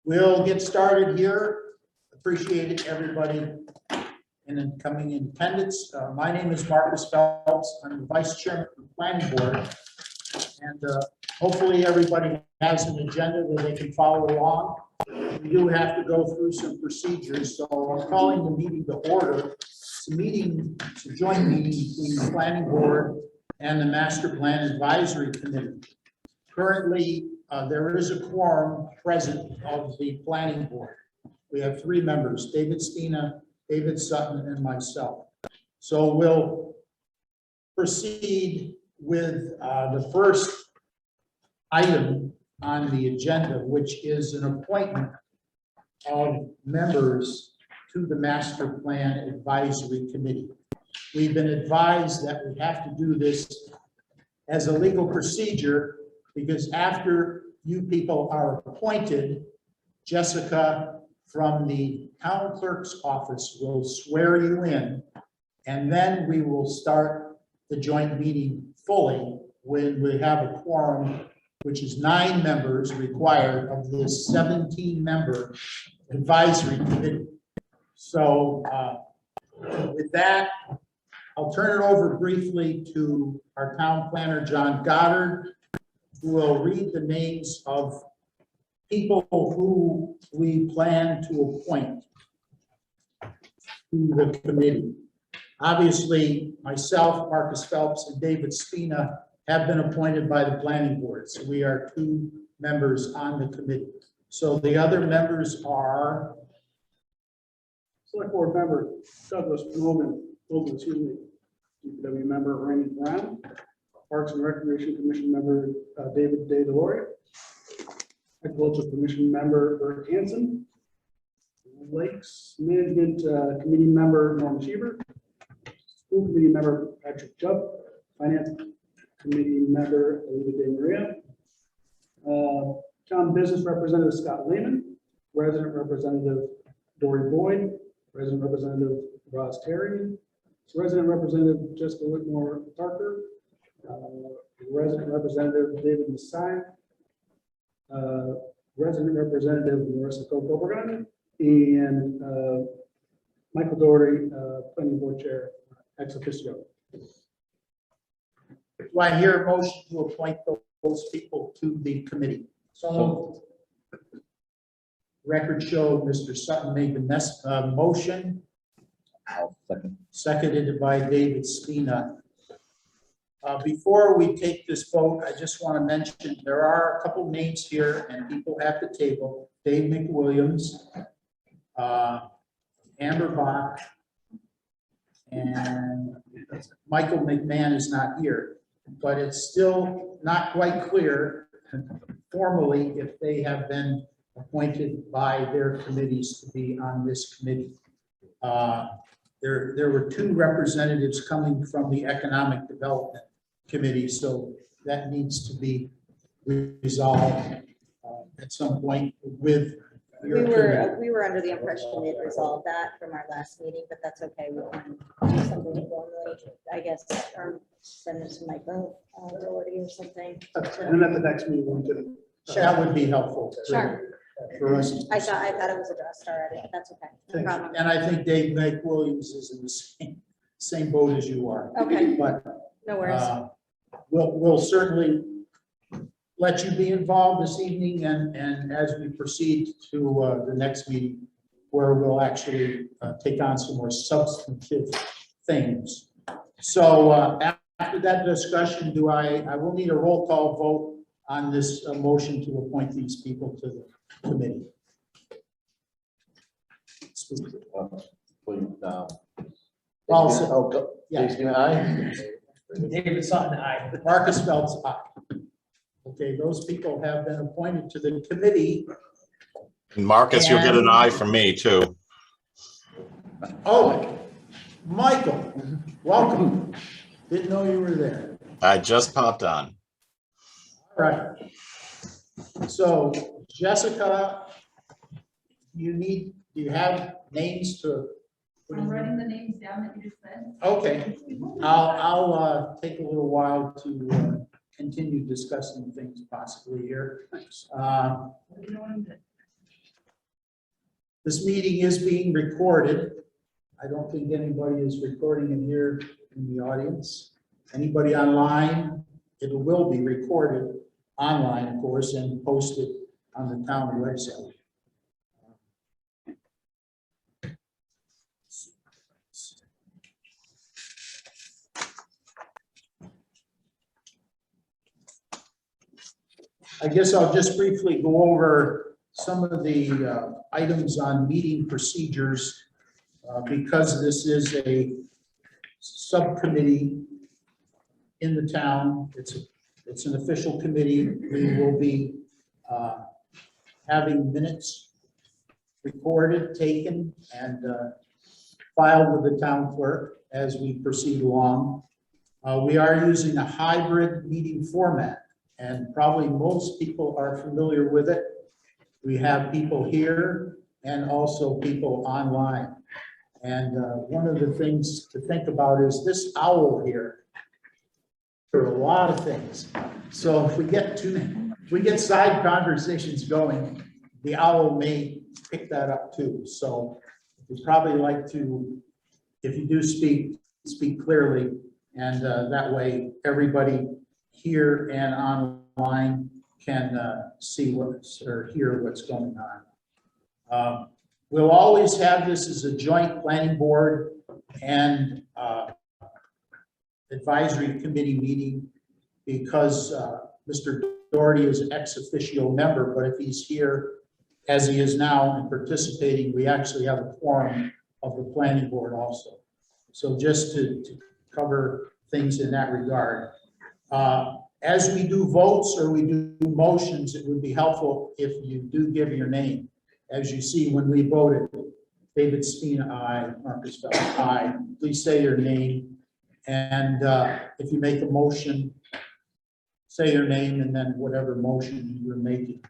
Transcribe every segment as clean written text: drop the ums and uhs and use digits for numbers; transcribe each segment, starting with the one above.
We'll get started here. Appreciate everybody in coming in attendance. My name is Marcus Phelps. I'm the Vice Chairman of the Planning Board. And hopefully everybody has an agenda that they can follow along. We do have to go through some procedures, so I'm calling the meeting to order. It's a joint meeting between the Planning Board and the Master Plan Advisory Committee. Currently, there is a quorum present of the Planning Board. We have 3 members, David Spina, David Sutton, and myself. So we'll proceed with the first item on the agenda, which is an appointment of members to the Master Plan Advisory Committee. We've been advised that we have to do this as a legal procedure because after you people are appointed, Jessica from the town clerk's office will swear you in, and then we will start the joint meeting fully when we have a quorum, which is 9 members required of this 17-member advisory committee. So with that, I'll turn it over briefly to our town planner, John Goddard, who will read the names of people who we plan to appoint to the committee. Obviously, myself, Marcus Phelps, and David Spina have been appointed by the planning board. So we are 2 members on the committee. So the other members are Select Board Member Douglas Logan, DPW Member Randy Brown, Parks and Recreation Commission Member David Day Deloria, Agricultural Commission Member Bert Hansen, Lakes Management Committee Member Norm Sheever, School Committee Member Patrick Jubb, Finance Committee Member Alita De Maria, Town Business Representative Scott Lehman, Resident Representative Dory Boyd, Resident Representative Ross Terry, Resident Representative Jessica Whitmore Parker, Resident Representative David Messiah, Resident Representative Marissa Coburn, and Michael Doherty, Planning Board Chair, ex officio. Do I hear a motion to appoint those people to the committee? So record show Mr. Sutton made the motion. I'll second. Seconded by David Spina. Before we take this vote, I just want to mention there are a couple names here and people at the table. Dave McWilliams, Amber Bach, and Michael McMahon is not here, but it's still not quite clear formally if they have been appointed by their committees to be on this committee. There were 2 representatives coming from the Economic Development Committee, so that needs to be resolved at some point with your committee. We were under the impression they'd resolved that from our last meeting, but that's okay. We can do something formally, I guess, or send it to Michael Doherty or something. And then at the next meeting, we can. That would be helpful. Sure. For us. I thought it was addressed already, but that's okay. No problem. And I think Dave McWilliams is in the same boat as you are. Okay, But no worries. we'll certainly let you be involved this evening and as we proceed to the next meeting where we'll actually take on some more substantive things. So after that discussion, I will need a roll call vote on this motion to appoint these people to the committee. David Sutton, aye. Marcus Phelps, aye. Okay, those people have been appointed to the committee. And Marcus, you'll get an eye from me too. Oh, Michael, welcome. Didn't know you were there. I just popped on. All right. So Jessica, do you have names to? I'm writing the names down that you just said. Okay, I'll take a little while to continue discussing things possibly here. This meeting is being recorded. I don't think anybody is recording it here in the audience. Anybody online, it will be recorded online, of course, and posted on the town website. I guess I'll just briefly go over some of the items on meeting procedures. Because this is a subcommittee in the town, it's an official committee. We will be having minutes recorded, taken, and filed with the town clerk as we proceed along. We are using a hybrid meeting format, and probably most people are familiar with it. We have people here and also people online. And one of the things to think about is this owl here. There are a lot of things. So if we get side conversations going, the owl may pick that up too. So we'd probably like to, if you do speak clearly, and that way everybody here and online can see or hear what's going on. We'll always have this as a joint planning board and advisory committee meeting because Mr. Doherty is an ex officio member, but if he's here as he is now and participating, we actually have a quorum of the planning board also. So just to cover things in that regard. As we do votes or we do motions, it would be helpful if you do give your name. As you see, when we voted, David Spina, aye, Marcus Phelps, aye. Please say your name. And if you make a motion, say your name and then whatever motion you're making.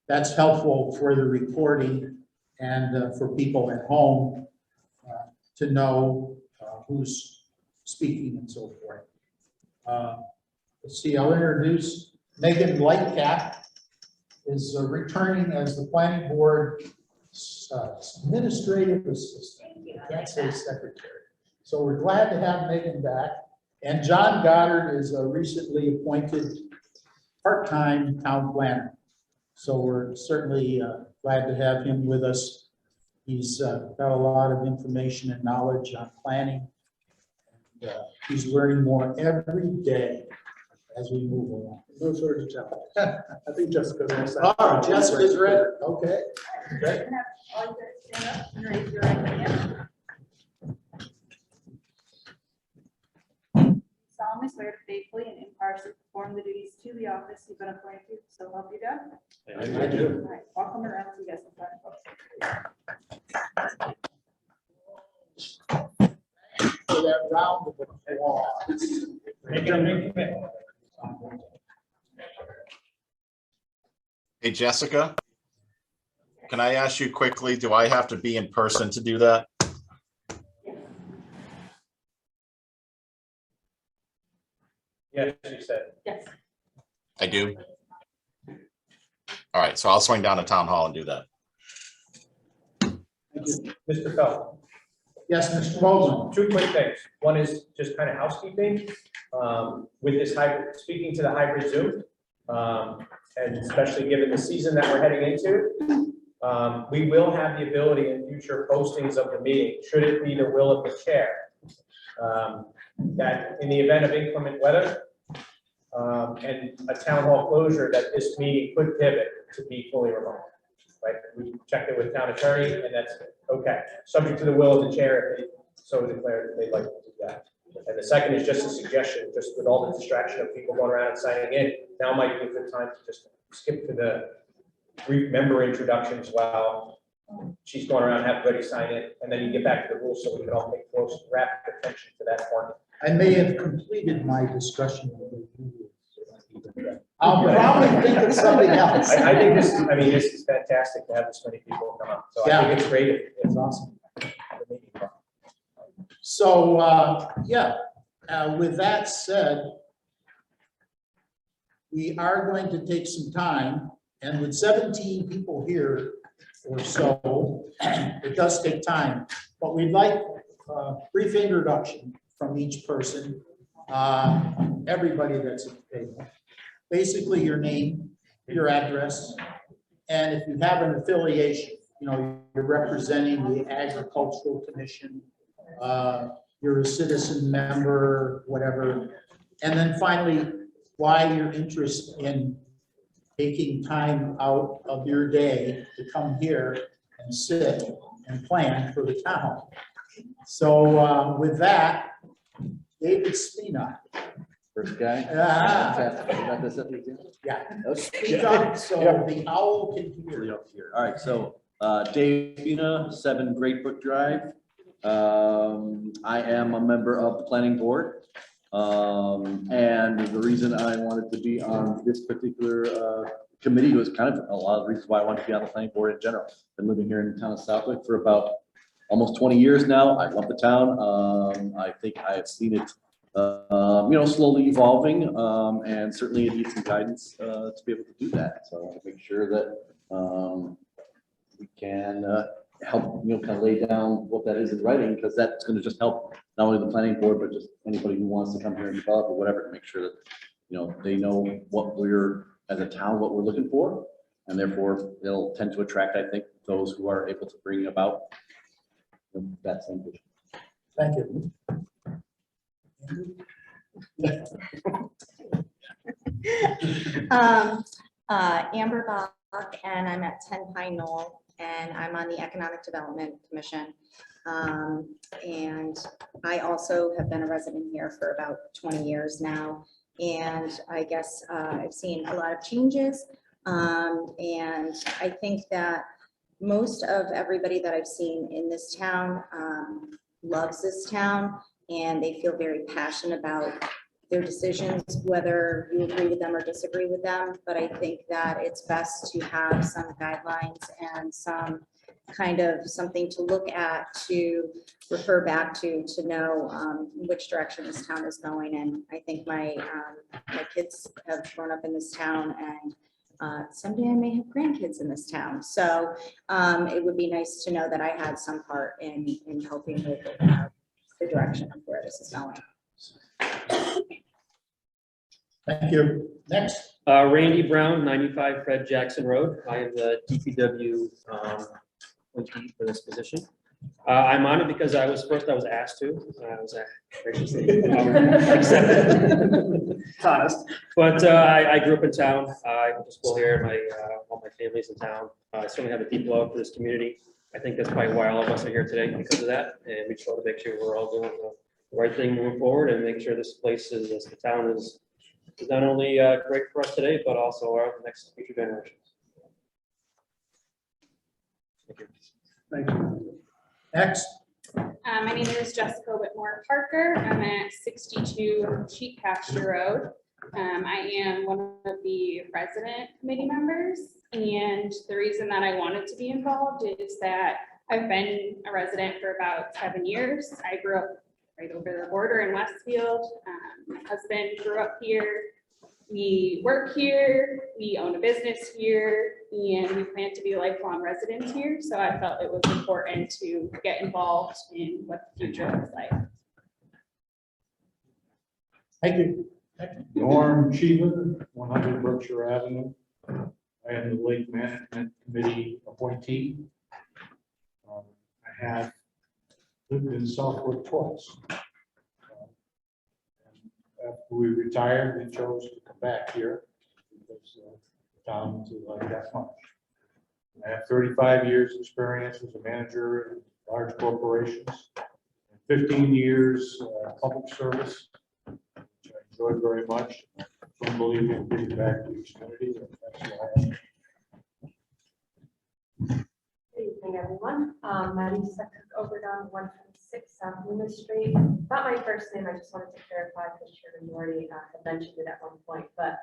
That's helpful for the recording and for people at home to know who's speaking and so forth. Let's see, I'll introduce Megan Lightcap is returning as the planning board administrative assistant. I can't say secretary. So we're glad to have Megan back. And John Goddard is a recently appointed part-time town planner. So we're certainly glad to have him with us. He's got a lot of information and knowledge on planning. And, he's learning more every day as we move along. No shortage of talent. I think Jessica's next. Oh, Jessica's ready. Okay. Great. All you guys stand up and raise your right hand. Solemnly swear to faithfully and impartially perform the duties to the office you've been appointed to, so help you God. I do. All right, I'll come around so you guys can find folks. For that round of applause. Hey, Jessica, can I ask you quickly, do I have to be in person to do that? Yes, you said. Yes. I do? All right, so I'll swing down to town hall and do that. Mr. Phelps, Yes, Mr. Bozeman. two quick things. One is just kind of housekeeping. With this hybrid, speaking to the hybrid Zoom, and especially given the season that we're heading into, we will have the ability in future postings of the meeting, should it be the will of the chair, that in the event of inclement weather and a town hall closure, that this meeting could pivot to be fully remote. Right? We checked it with town attorney, and that's okay. Subject to the will of the chair if they so declare that they'd like to do that. And the second is just a suggestion, just with all the distraction of people going around and signing in, now might be a good time to just skip to the brief member introductions while she's going around, have everybody sign in, and then you get back to the rules so we can all pay close, rapid attention to that point. I may have completed my discussion. I'll probably think of something else. I think this, I mean, this is fantastic to have this many people come up. So I think it's great. It's awesome. So, yeah, with that said, we are going to take some time, and with 17 people here or so, it does take time, but we'd like a brief introduction from each person, everybody that's at the table. Basically, your name, your address, and if you have an affiliation, you know, you're representing the Agricultural Commission, you're a citizen member, whatever. And then finally, why your interest in taking time out of your day to come here and sit and plan for the town. So with that, David Spina. First guy. Got this up here too? Yeah. Okay. Speak up so the owl can hear. All right, so Dave Spina, 7 Great Brook Drive. I am a member of the planning board. And the reason I wanted to be on this particular committee was kind of a lot of reasons why I wanted to be on the planning board in general. Been living here in the town of Southwick for about almost 20 years now. I love the town. I think I have seen it, you know, slowly evolving, and certainly it needs some guidance to be able to do that. So I want to make sure that we can help, you know, kind of lay down what that is in writing, because that's going to just help not only the planning board, but just anybody who wants to come here and develop or whatever, to make sure that, you know, they know what we're, as a town, what we're looking for. And therefore, they'll tend to attract, I think, those who are able to bring about that same vision. Thank you. Amber Bach, and I'm at 10 Pine Knoll, and I'm on the Economic Development Commission. And I also have been a resident here for about 20 years now. And I guess I've seen a lot of changes. And I think that most of everybody that I've seen in this town loves this town, and they feel very passionate about their decisions, whether you agree with them or disagree with them. But I think that it's best to have some guidelines and some kind of something to look at, to refer back to know which direction this town is going. And I think my kids have grown up in this town, and someday I may have grandkids in this town. So it would be nice to know that I had some part in helping with the direction of where this is going. Thank you. Next. Randy Brown, 95 Fred Jackson Road. I am the DPW appointee for this position. I'm on it because I was asked to. I was graciously accepted. Honest. But I grew up in town. I went to school here. All my family's in town. I certainly have a deep love for this community. I think that's probably why all of us are here today, because of that. And we just want to make sure we're all doing the right thing moving forward, and make sure this place is, the town is not only great for us today, but also our next future generations. Thank you. Thank you. Next. My name is Jessica Whitmore Parker. I'm at 62 Sheep Pasture Road. I am one of the resident committee members, and the reason that I wanted to be involved is that I've been a resident for about 7 years. I grew up right over the border in Westfield. My husband grew up here. We work here, we own a business here, and we plan to be lifelong residents here. So I felt it was important to get involved in what the future looks like. Thank you. Norm Cheever, 100 Berkshire Avenue. I am the Lake Management Committee appointee. I have lived in Southwood twice. After we retired, we chose to come back here because the town to like that much. I have 35 years experience as a manager in large corporations, and 15 years public service, which I enjoyed very much. I don't believe in giving back to the community. And that's what I have. Good evening, everyone. Marisa Overdown, 126 South Loomis Street. Not my first name, I just wanted to clarify because Chairman already had mentioned it at one point, but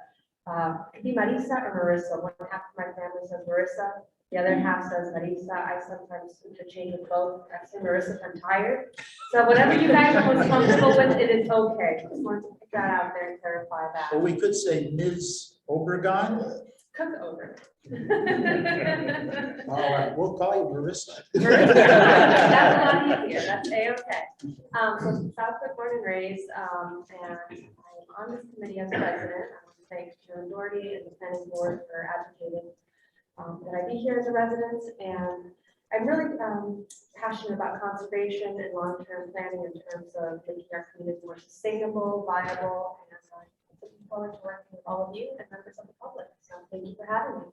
it could be Marisa or Marissa. One half of my family says Marissa, the other half says Marisa. I sometimes interchange with both. I say Marissa if I'm tired. So whatever you guys are most comfortable with, it is okay. Just wanted to put that out there and clarify that. Or we could say Ms. Obregon. Cook over. All right, we'll call you Marissa. That's a lot easier, that's A-okay. So Southwood born and raised, and I'm on this committee as president. I want to thank Chairman Doherty and the planning board for advocating that I be here as a resident, and I'm really passionate about conservation and long-term planning in terms of making our community more sustainable, viable, and I'm looking forward to working with all of you and members of the public. So thank you for having me.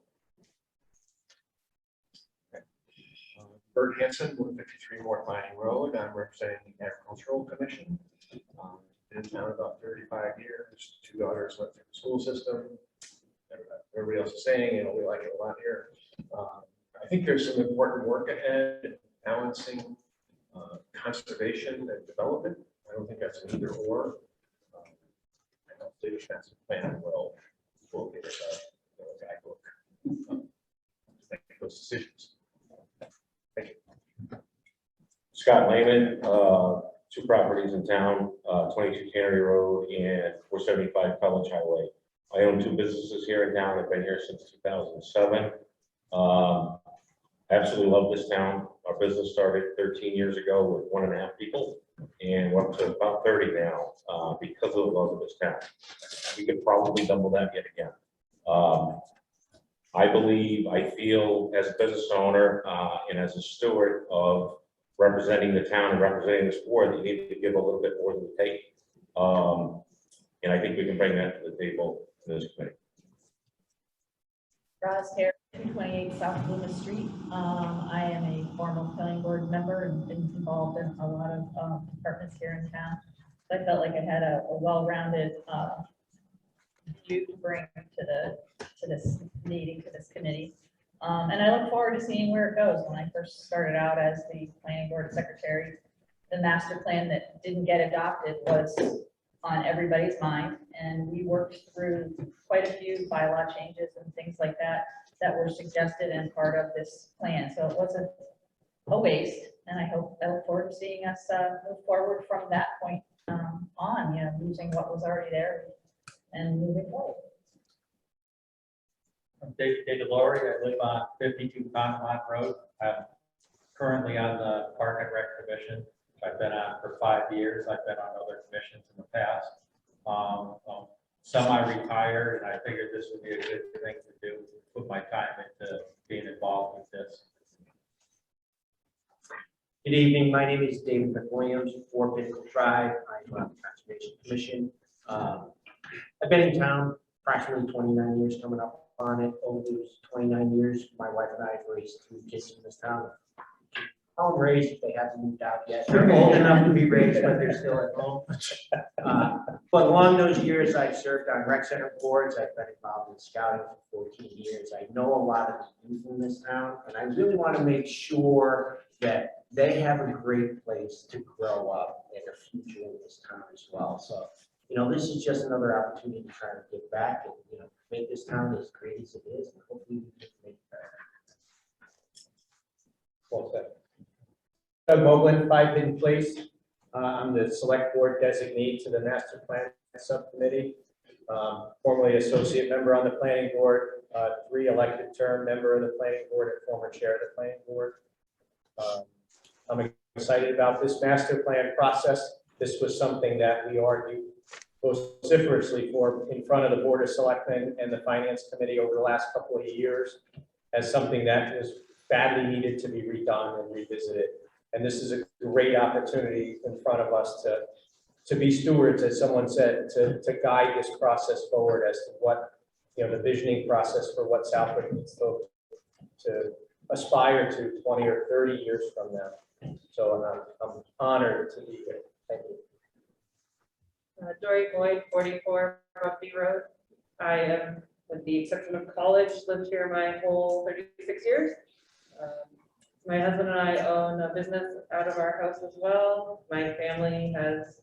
Bert Hanson, 153 North Mining Road. I'm representing the Agricultural Commission. Been in town about 35 years. 2 daughters went through the school system. Everybody else is saying, we like it a lot here. I think there's some important work ahead in balancing conservation and development. I don't think that's an either or. I don't think that's a plan will give us a guidebook. Make those decisions. Thank you. Scott Lehman, 2 properties in town, 22 Cannery Road and 475 College Highway. I own 2 businesses here in town. I've been here since 2007. I absolutely love this town. Our business started 13 years ago with 1.5 people, and we're up to about 30 now because of the love of this town. We could probably double that yet again. I feel as a business owner and as a steward of representing the town and representing this board, that you need to give a little bit more than you take. And I think we can bring that to the table in this committee. Roz Harris, 228 South Plymouth Street. I am a former planning board member and been involved in a lot of departments here in town. So I felt like I had a well-rounded view to bring to this meeting, to this committee. And I look forward to seeing where it goes. When I first started out as the planning board secretary, the master plan that didn't get adopted was on everybody's mind. And we worked through quite a few bylaw changes and things like that that were suggested and part of this plan. So it wasn't a waste. And I look forward to seeing us move forward from that point on, using what was already there and moving forward. I'm David Laurie. I live on 52 Congamon Road. I'm currently on the Park and Rec Commission. I've been on for 5 years. I've been on other commissions in the past. Semi-retired, and I figured this would be a good thing to do, put my time into being involved with this. Good evening. My name is David McWilliams, 4 Pinnacle Drive. I'm on the Conservation Commission. I've been in town approximately 29 years, coming up on it. Over those 29 years, my wife and I have raised 3 kids in this town. Home raised, they haven't moved out yet. They're old enough to be raised, but they're still at home. But along those years, I've served on rec center boards. I've been involved in scouting for 14 years. I know a lot of the youth in this town, and I really want to make sure that they have a great place to grow up and a future in this town as well. So, this is just another opportunity to try to give back and, make this town as great as it is, and hopefully we can make it better. Well said. Doug Moglen, 5 Hidden Place. I'm the select board designee to the master plan subcommittee. Formerly associate member on the planning board, 3 elected term member of the planning board and former chair of the planning board. I'm excited about this master plan process. This was something that we argued vociferously for in front of the Board of Selectmen and the Finance Committee over the last couple of years as something that was badly needed to be redone and revisited. And this is a great opportunity in front of us to be stewards, as someone said, to guide this process forward as to what, the visioning process for what Southwick needs to aspire to 20 or 30 years from now. So I'm honored to be here. Thank you. Dory Boyd, 44 Rugby Road. I am, with the exception of college, lived here my whole 36 years. My husband and I own a business out of our house as well. My family has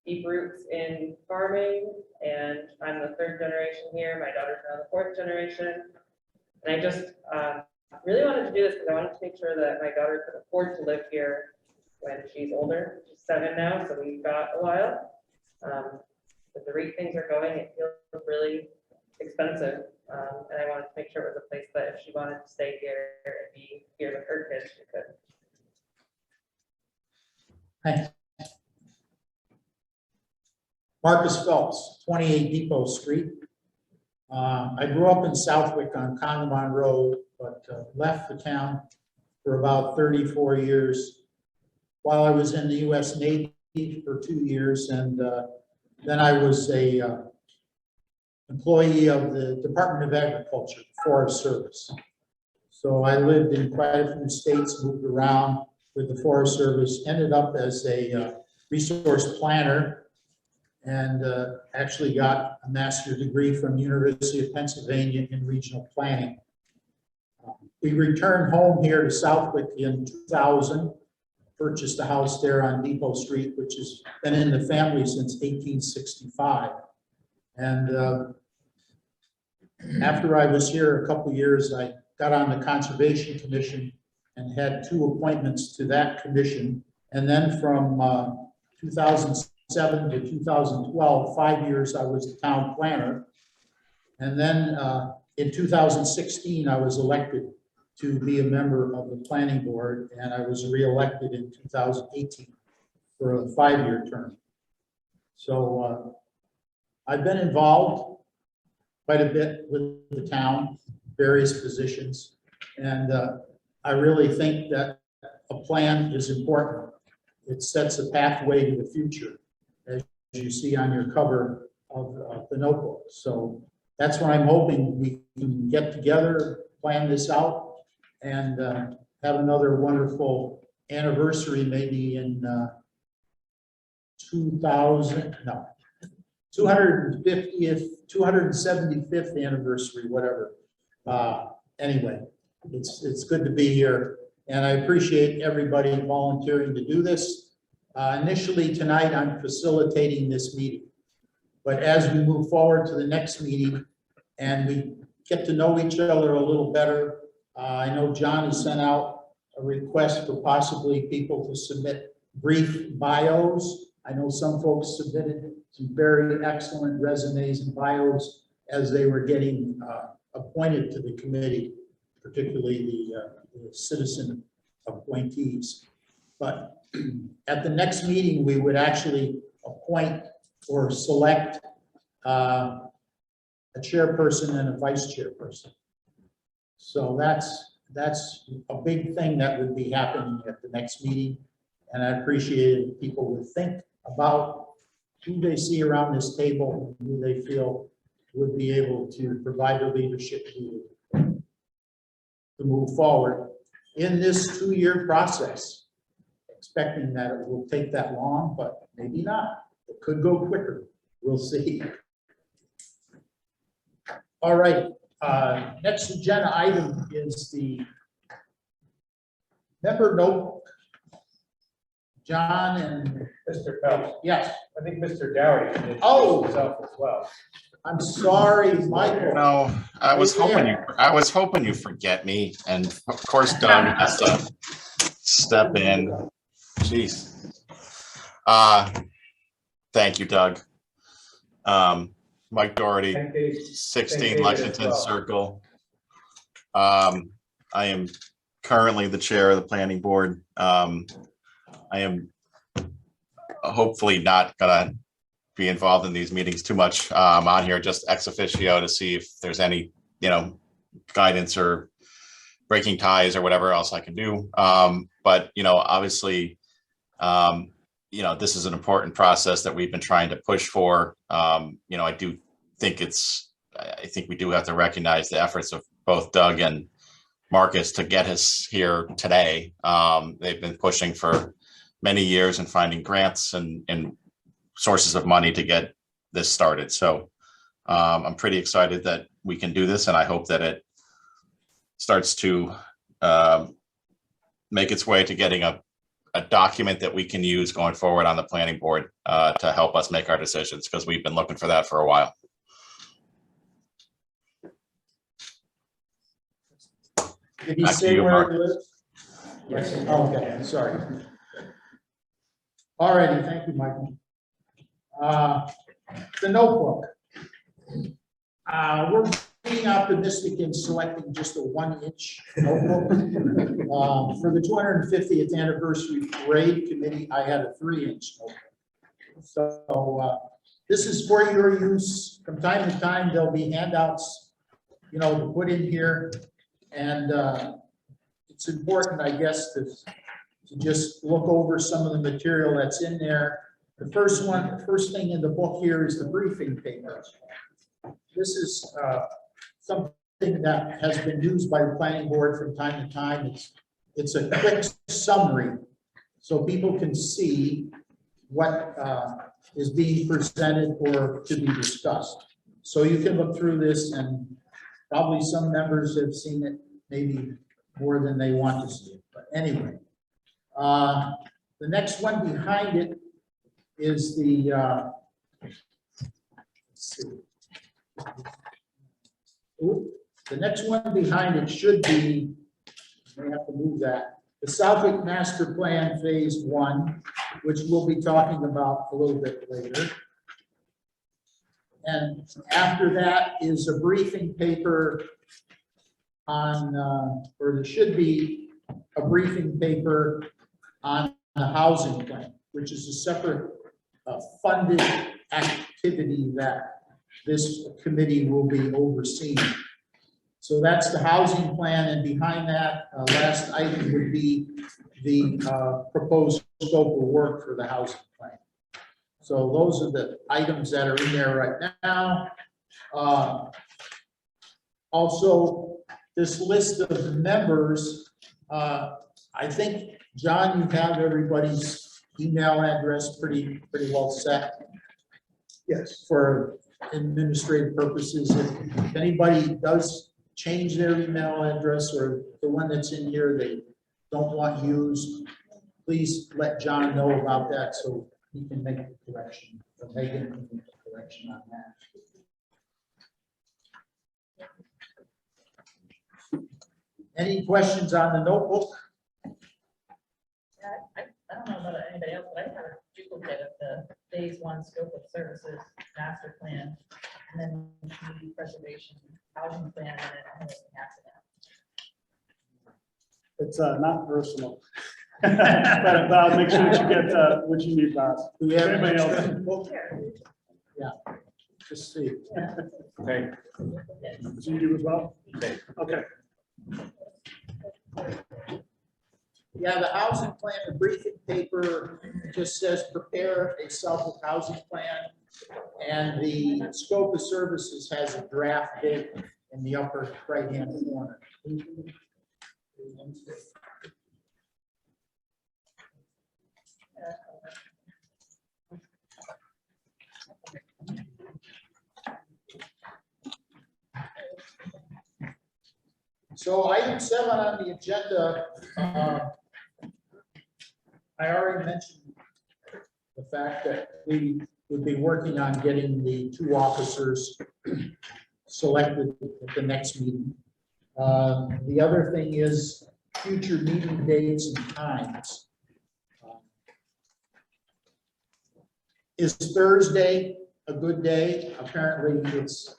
deep roots in farming, and I'm the 3rd generation here. My daughter's now the 4th generation. And I just really wanted to do this because I wanted to make sure that my daughter could afford to live here when she's older. She's 7 now, so we've got a while. But the rate things are going, it feels really expensive. And I wanted to make sure it was a place that if she wanted to stay here and be here with her kids, she could. Thanks. Marcus Phelps, 28 Depot Street. I grew up in Southwick on Congamon Road, but left the town for about 34 years while I was in the U.S. Navy for 2 years, and then I was a employee of the Department of Agriculture, Forest Service. So I lived in quite a few states, moved around with the Forest Service, ended up as a resource planner, and actually got a master's degree from University of Pennsylvania in regional planning. We returned home here to Southwick in 2000, purchased a house there on Depot Street, which has been in the family since 1865. And after I was here a couple of years, I got on the Conservation Commission and had 2 appointments to that commission. And then from 2007 to 2012, 5 years, I was the town planner. And then in 2016, I was elected to be a member of the planning board, and I was reelected in 2018 for a 5-year term. So I've been involved quite a bit with the town, various positions, and I really think that a plan is important. It sets a pathway to the future, as you see on your cover of the notebook. So that's what I'm hoping we can get together, plan this out, and have another wonderful anniversary, maybe in 250th, 275th anniversary, whatever. Anyway, it's good to be here, and I appreciate everybody volunteering to do this. Initially tonight, I'm facilitating this meeting, but as we move forward to the next meeting and we get to know each other a little better, I know John has sent out a request for possibly people to submit brief bios. I know some folks submitted some very excellent resumes and bios as they were getting appointed to the committee, particularly the citizen appointees. But at the next meeting, we would actually appoint or select a chairperson and a vice chairperson. So that's a big thing that would be happening at the next meeting. And I appreciate it if people would think about who they see around this table, and who they feel would be able to provide the leadership needed to move forward in this 2-year process. Expecting that it will take that long, but maybe not. It could go quicker. We'll see. All right. Next agenda item is the member notebook. John and Mr. Phelps, yes, I think Mr. Dougherty should Oh. introduce himself as well. I'm sorry, Michael. No, I was hoping you forget me, and of course Doug has to step in. Jeez. Thank you, Doug. Mike Dougherty, 16 Lexington Circle. I am currently the chair of the planning board. I am hopefully not gonna be involved in these meetings too much. I'm on here just ex officio to see if there's any, guidance or breaking ties or whatever else I can do. But, obviously, this is an important process that we've been trying to push for. I think we do have to recognize the efforts of both Doug and Marcus to get us here today. They've been pushing for many years and finding grants and sources of money to get this started. So I'm pretty excited that we can do this, and I hope that it starts to make its way to getting a document that we can use going forward on the planning board to help us make our decisions, because we've been looking for that for a while. Did he Back to say you, where Mark. it lives? Yes. Okay, sorry. All righty, thank you, Michael. The notebook. We're being optimistic in selecting just a 1-inch notebook. For the 250th anniversary parade committee, I had a 3-inch notebook. So this is for your use. From time to time, there'll be handouts, you know, to put in here. And it's important, I guess, to just look over some of the material that's in there. The first thing in the book here is the briefing paper. This is something that has been used by the planning board from time to time. It's a quick summary so people can see what is being presented or to be discussed. So you can look through this, and probably some members have seen it maybe more than they want to see it. But anyway, the next one behind it is the, let's see. Ooh, the next one behind it should be, I have to move that, the Southwick Master Plan Phase 1, which we'll be talking about a little bit later. And after that is a briefing paper on, or there should be a briefing paper on the housing plan, which is a separate funded activity that this committee will be overseeing. So that's the housing plan, and behind that, last item would be the proposed scope of work for the housing plan. So those are the items that are in there right now. Also, this list of members, I think, John, you have everybody's email address pretty well set. Yes. For administrative purposes. If anybody does change their email address, or the one that's in here they don't want used, please let John know about that so he can make the correction, or Megan can make the correction on that. Any questions on the notebook? I don't know about anybody else, but I have a duplicate of the phase 1 scope of services master plan, and then the preservation housing plan, and then I have half of that. It's not personal. But I'll make sure that you get what you need, Bob. Do we have an Anybody extra else? book? Yeah, just see. Okay. So you do as well? Okay. Okay. Yeah, the housing plan, the briefing paper just says prepare a Southwick housing plan. And the scope of services has a draft date in the upper right-hand corner. So item 7 on the agenda, I already mentioned the fact that we would be working on getting the 2 officers selected at the next meeting. The other thing is future meeting dates and times. Is Thursday a good day? Apparently it's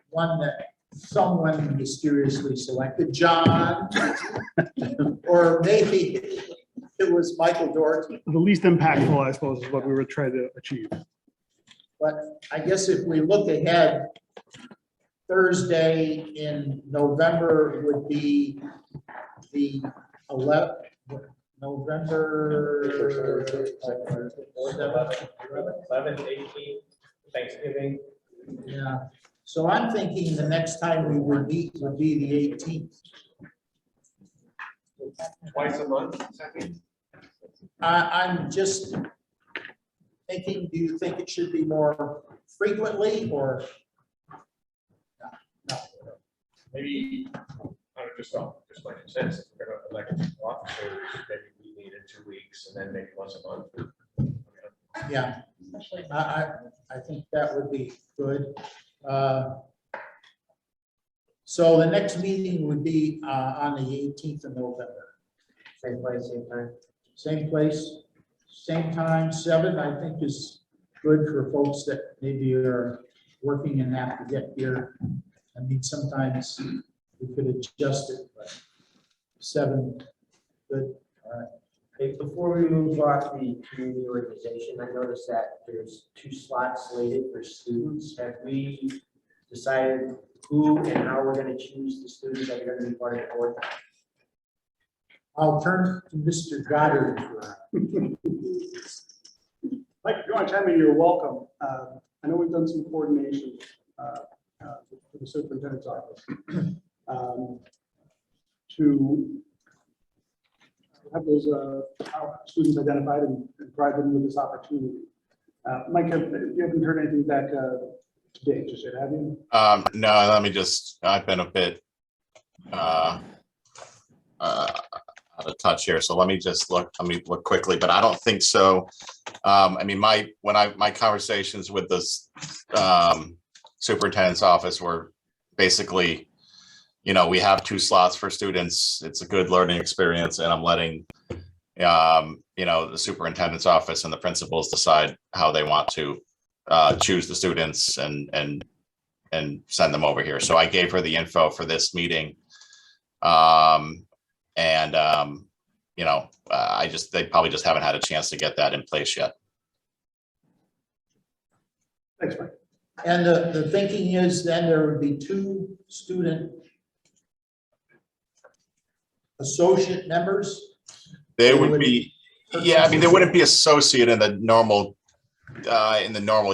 one that someone mysteriously selected, John, or maybe it was Michael Doherty. The least impactful, I suppose, is what we were trying to achieve. But I guess if we look ahead, Thursday in November would be the 11th, November 11th, 18th, Thanksgiving. Yeah, so I'm thinking the next time we would meet would be the 18th. Twice a month. I'm just thinking, do you think it should be more frequently or? No. Maybe, just like you said, if we're gonna elect officers, maybe we need in 2 weeks and then maybe once a month. Yeah, I think that would be good. So the next meeting would be on the 18th of November. Same place, same time. Same place, same time, 7, I think is good for folks that maybe are working and have to get here. I mean, sometimes we could adjust it, but 7, good, all right. Hey, before we move off the community organization, I noticed that there's 2 slots slated for students. Have we decided who and how we're going to choose the students that are going to be part of the board? I'll turn to Mr. Goddard. Mike, if you want to chime in, you're welcome. I know we've done some coordination for the superintendent's office to have those students identified and provide them with this opportunity. Mike, you haven't heard anything back today, just yet, have you? No, let me just, I've been a bit out of touch here, so let me look quickly, but I don't think so. I mean, my conversations with this superintendent's office were basically, you know, we have 2 slots for students. It's a good learning experience, and I'm letting you know, the superintendent's office and the principals decide how they want to choose the students and send them over here. So I gave her the info for this meeting. You know, they probably just haven't had a chance to get that in place yet. Thanks, Mike. And the thinking is then there would be 2 student associate members. They would be, yeah, I mean, they wouldn't be associate in the normal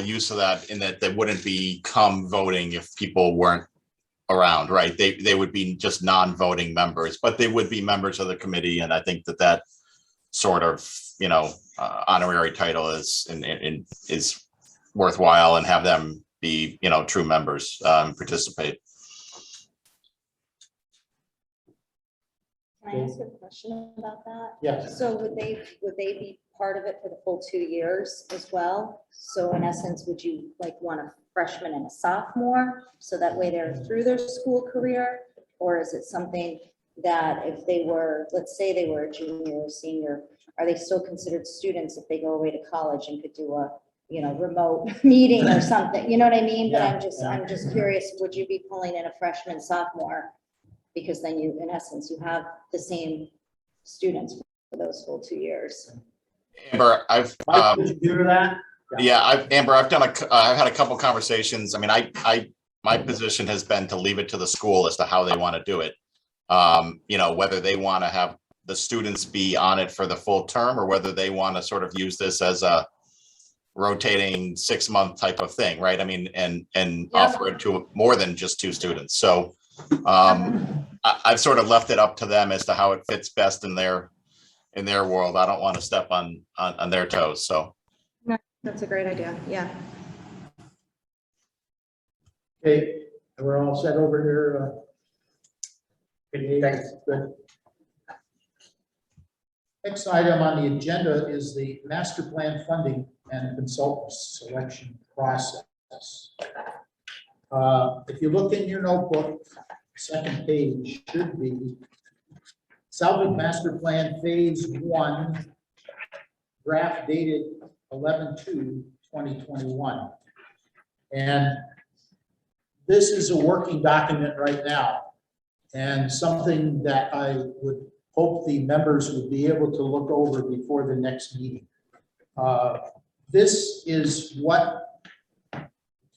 use of that, in that they wouldn't become voting if people weren't around, right? They would be just non-voting members, but they would be members of the committee. And I think that sort of, you know, honorary title is worthwhile, and have them be, you know, true members, participate. Can I ask a question about that? Yes. So would they be part of it for the full 2 years as well? So in essence, would you like want a freshman and a sophomore, so that way they're through their school career? Or is it something that if they were, let's say they were a junior or senior, are they still considered students if they go away to college and could do a, you know, remote meeting or something? You know what I mean? But Yeah, I'm just curious, would you be pulling in a freshman, sophomore? Because then you, in essence, you have the same students for those full 2 years. Amber, Mike, would you hear that? yeah, Amber, I've had a couple conversations. I mean, my position has been to leave it to the school as to how they want to do it. You know, whether they want to have the students be on it for the full term, or whether they want to sort of use this as a rotating 6-month type of thing, right? I mean, and offer it to more than just 2 students. So I've sort of left it up to them as to how it fits best in their world. I don't want to step on their toes. So That's a great idea. Yeah. Okay, we're all set over here. Thanks. Good. Next item on the agenda is the master plan funding and consultant selection process. If you look in your notebook, second page should be Southwick Master Plan Phase 1, draft dated 11/2/2021. And this is a working document right now, and something that I would hope the members would be able to look over before the next meeting. This is what the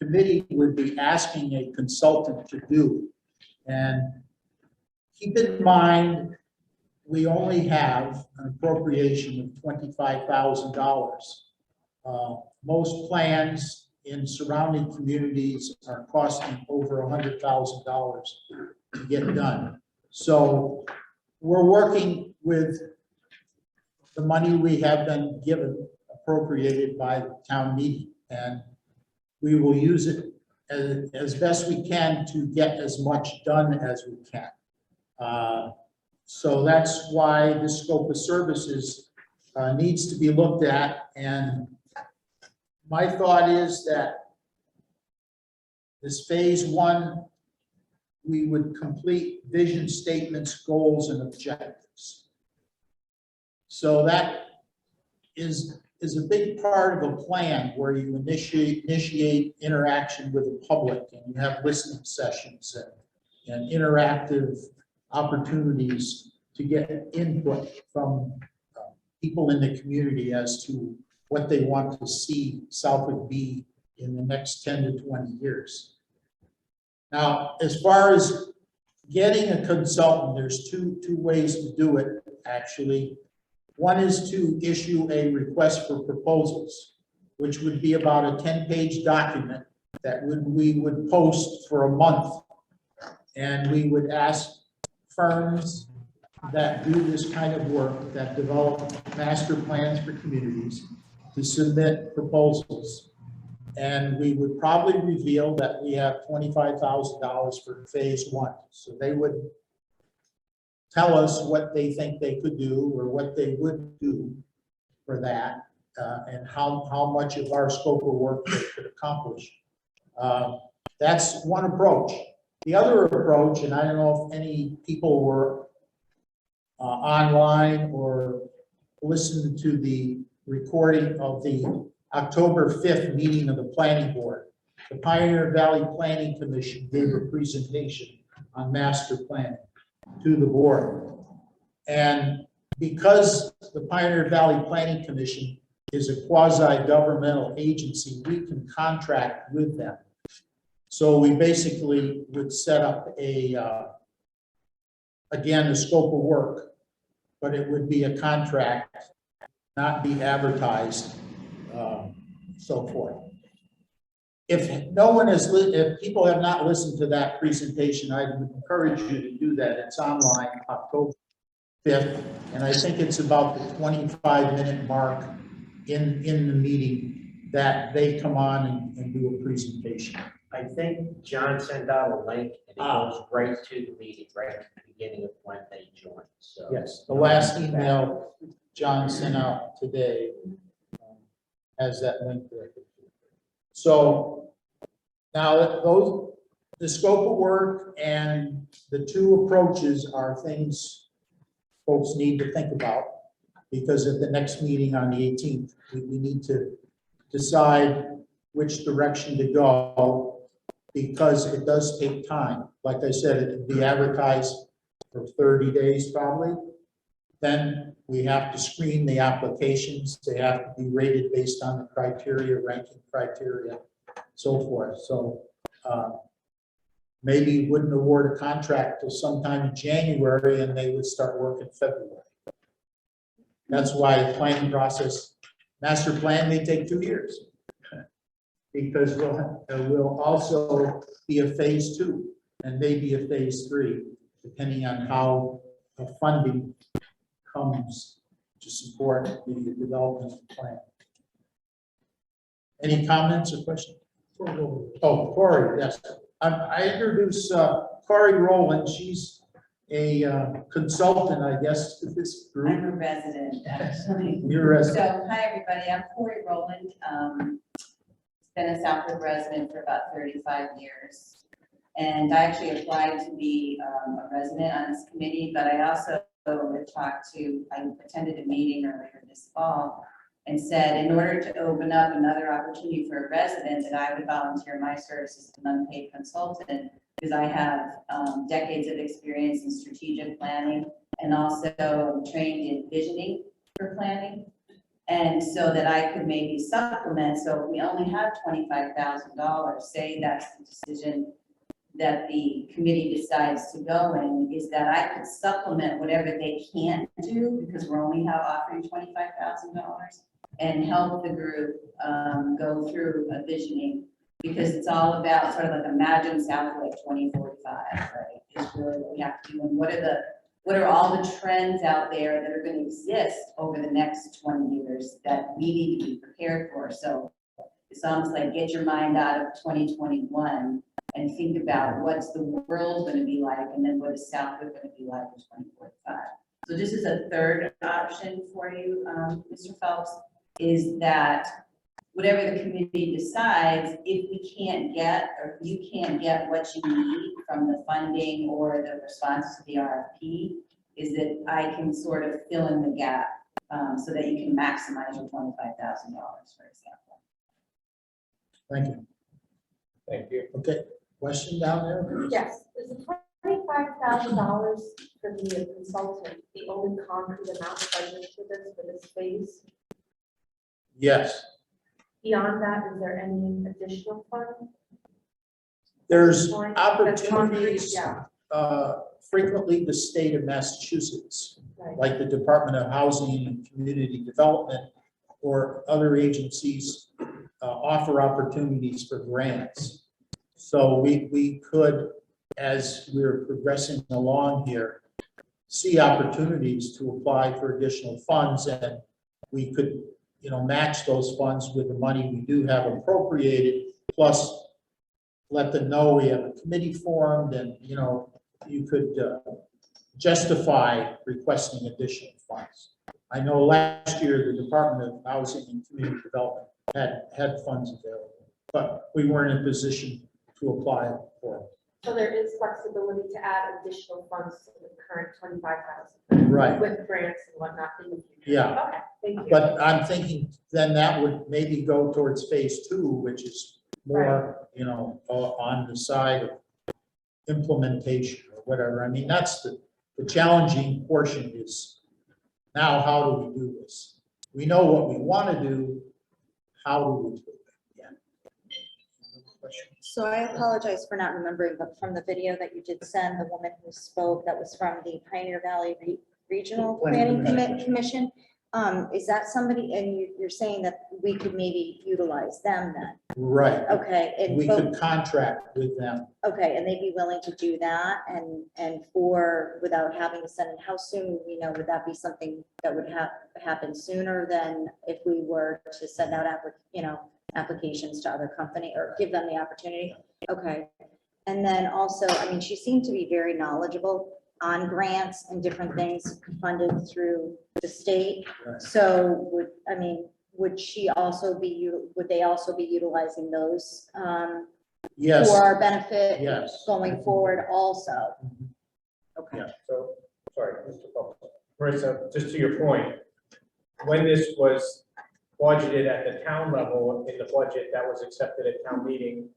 committee would be asking a consultant to do. And keep in mind, we only have an appropriation of $25,000. Most plans in surrounding communities are costing over $100,000 to get done. So we're working with the money we have been given, appropriated by the town meeting, and we will use it as best we can to get as much done as we can. So that's why this scope of services needs to be looked at. And my thought is that this phase 1, we would complete vision statements, goals, and objectives. So that is is a big part of a plan where you initiate interaction with the public, and you have listening sessions and interactive opportunities to get input from people in the community as to what they want to see Southwick be in the next 10 to 20 years. Now, as far as getting a consultant, there's two ways to do it, actually. One is to issue a request for proposals, which would be about a 10-page document that we would post for a month. And we would ask firms that do this kind of work, that develop master plans for communities, to submit proposals. And we would probably reveal that we have $25,000 for phase one. So they would tell us what they think they could do or what they would do for that, and how much of our scope of work they could accomplish. That's one approach. The other approach, and I don't know if any people were online or listened to the recording of the October 5th meeting of the Planning Board. The Pioneer Valley Planning Commission gave a presentation on master planning to the board. And because the Pioneer Valley Planning Commission is a quasi-governmental agency, we can contract with them. So we basically would set up again, a scope of work, but it would be a contract, not be advertised, so forth. If no one has, if people have not listened to that presentation, I would encourage you to do that. It's online, October 5th, and I think it's about the 25-minute mark in the meeting that they come on and do a presentation. I think John sent out a link and it goes right to the meeting, right at the beginning of when they joined, so. Yes, the last email John sent out today has that link there. So now the scope of work and the two approaches are things folks need to think about, because at the next meeting on the 18th, we need to decide which direction to go, because it does take time. Like I said, it can be advertised for 30 days probably. Then we have to screen the applications. They have to be rated based on the criteria, ranking criteria, so forth. So maybe wouldn't award a contract till sometime in January, and they would start work in February. That's why the planning process, master plan may take 2 years, because we'll also be a phase 2 and maybe a phase 3, depending on how the funding comes to support the development plan. Any comments or questions? Oh, Corey, yes. I introduced Corey Rowland. She's a consultant, I guess, to this group. I'm a resident, actually. You're a resident. So, hi, everybody. I'm Corey Rowland. Been a Southwood resident for about 35 years. And I actually applied to be a resident on this committee, but I also I attended a meeting earlier this fall and said, in order to open up another opportunity for a resident, that I would volunteer my services as an unpaid consultant, because I have decades of experience in strategic planning, and also I'm trained in visioning for planning. And so that I could maybe supplement, so if we only have $25,000, say that's the decision that the committee decides to go in, is that I could supplement whatever they can't do, because we're only offering $25,000, and help the group go through a visioning, because it's all about sort of like imagine Southwick 2045, right? Is really what we have to do, and what are all the trends out there that are going to exist over the next 20 years that we need to be prepared for. So it's almost like get your mind out of 2021 and think about what's the world going to be like, and then what is Southwick going to be like in 2045. So this is a third option for you, Mr. Phelps, is that whatever the committee decides, if we can't get, or if you can't get what you need from the funding or the response to the RFP, is that I can sort of fill in the gap so that you can maximize your $25,000, for example. Thank you. Thank you. Okay, question down there? Yes, is the $25,000 for the consultant the only concrete amount budgeted for this phase? Yes. Beyond that, is there any additional fund? There's That's concrete, opportunities, yeah. frequently the state of Massachusetts, Right. like the Department of Housing and Community Development or other agencies offer opportunities for grants. So we could, as we're progressing along here, see opportunities to apply for additional funds, and we could, match those funds with the money we do have appropriated, plus let them know we have a committee formed, and, you could justify requesting additional funds. I know last year, the Department of Housing and Community Development had funds available, but we weren't in a position to apply for it. So there is flexibility to add additional funds to the current 25,000. Right. With grants and whatnot in the future. Yeah. Okay, thank you. But I'm thinking then that would maybe go towards phase 2, which is more, on the side of implementation or whatever. I mean, that's the challenging portion is now, how do we do this? We know what we want to do. How do we do it? Yeah. So I apologize for not remembering, but from the video that you did send, the woman who spoke, that was from the Pioneer Valley Regional Planning Commission. Is that somebody, and you're saying that we could maybe utilize them then? Right. Okay. And We could contract with them. okay, and they'd be willing to do that and without having to send in, how soon, would that be something that would happen sooner than if we were to send out applications to other company or give them the opportunity? Okay. And then also, she seemed to be very knowledgeable on grants and different things funded through the state. Right. So would they also be utilizing those Yes. for our benefit Yes. going forward also? Okay. Yeah. So, sorry, Mr. Phelps. Marissa, just to your point, when this was budgeted at the town level in the budget that was accepted at town meeting,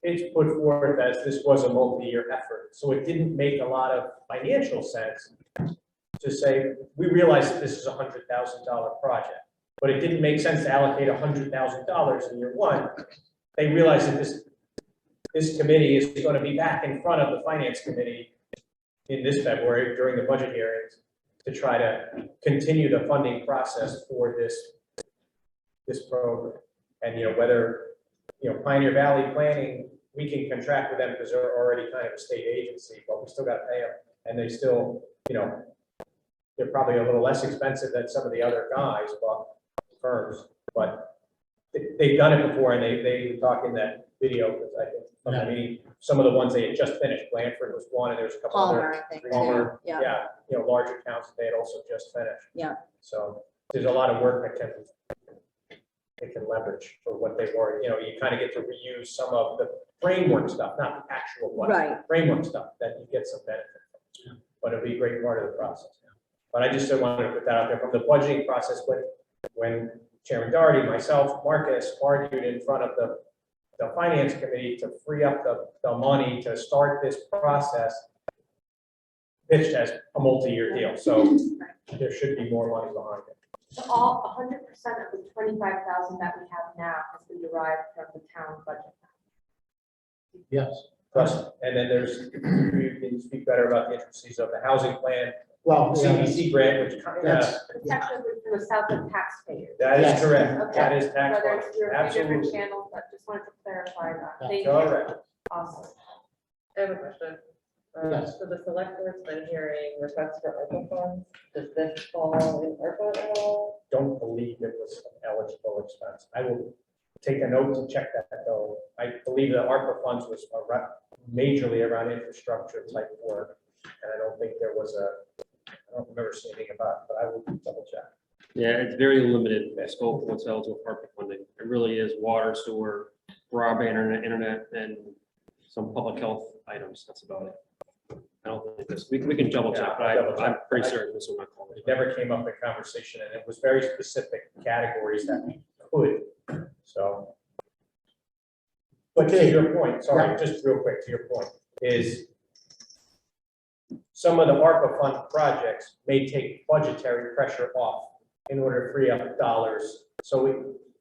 it's put forth as this was a multi-year effort. So it didn't make a lot of financial sense to say, we realize that this is a $100,000 project, but it didn't make sense to allocate $100,000 in year one. They realized that this committee is going to be back in front of the finance committee in this February during the budget hearings to try to continue the funding process for this program. And, whether, Pioneer Valley Planning, we can contract with them because they're already kind of a state agency, but we still got to pay them. And they still, they're probably a little less expensive than some of the other guys, firms, but they've done it before, and they talk in that video, because I think, I mean, some of the ones they had just finished, Blanford was one, and there's a couple Palmer, other. I think, Palmer, too. Yeah. larger towns that they had also just finished. Yeah. So there's a lot of work that they can leverage for what they've already, you kind of get to reuse some of the framework stuff, not the actual one. Right. Framework stuff that you get some benefit from, but it'll be a great part of the process. But I just wanted to put that out there from the budgeting process when Chairman Doherty, myself, Marcus argued in front of the finance committee to free up the money to start this process, pitched as a multi-year deal. So there should be more money behind it. So all 100% of the 25,000 that we have now has been derived from the town budget. Yes. Plus, and then you can speak better about the intricacies of the housing plan. Well, CDC grant, which kind of, Technically from the south of taxpayers. that is Yes. correct. Okay. That is tax Whether money. it's through a few different Absolutely. channels, but just wanted to clarify that. Yeah. Thank you. Correct. Awesome. I have a question. Yes. So the select board's been hearing requests for ARPA funds. Does this fall in ARPA at all? Don't believe it was an eligible expense. I will take a note to check that though. I believe the ARPA funds was majorly around infrastructure type work. And I don't think there was I don't remember seeing anything about it, but I will double check. Yeah, it's very limited scope of what's eligible for ARPA funding. It really is water, sewer, broadband, internet, and some public health items. That's about it. I don't think this, we can double check, but I'm pretty certain this will not call it never came up in conversation, and it was very specific categories that we could, so. But to your point, sorry, just real quick to your point, is some of the ARPA fund projects may take budgetary pressure off in order to free up dollars. So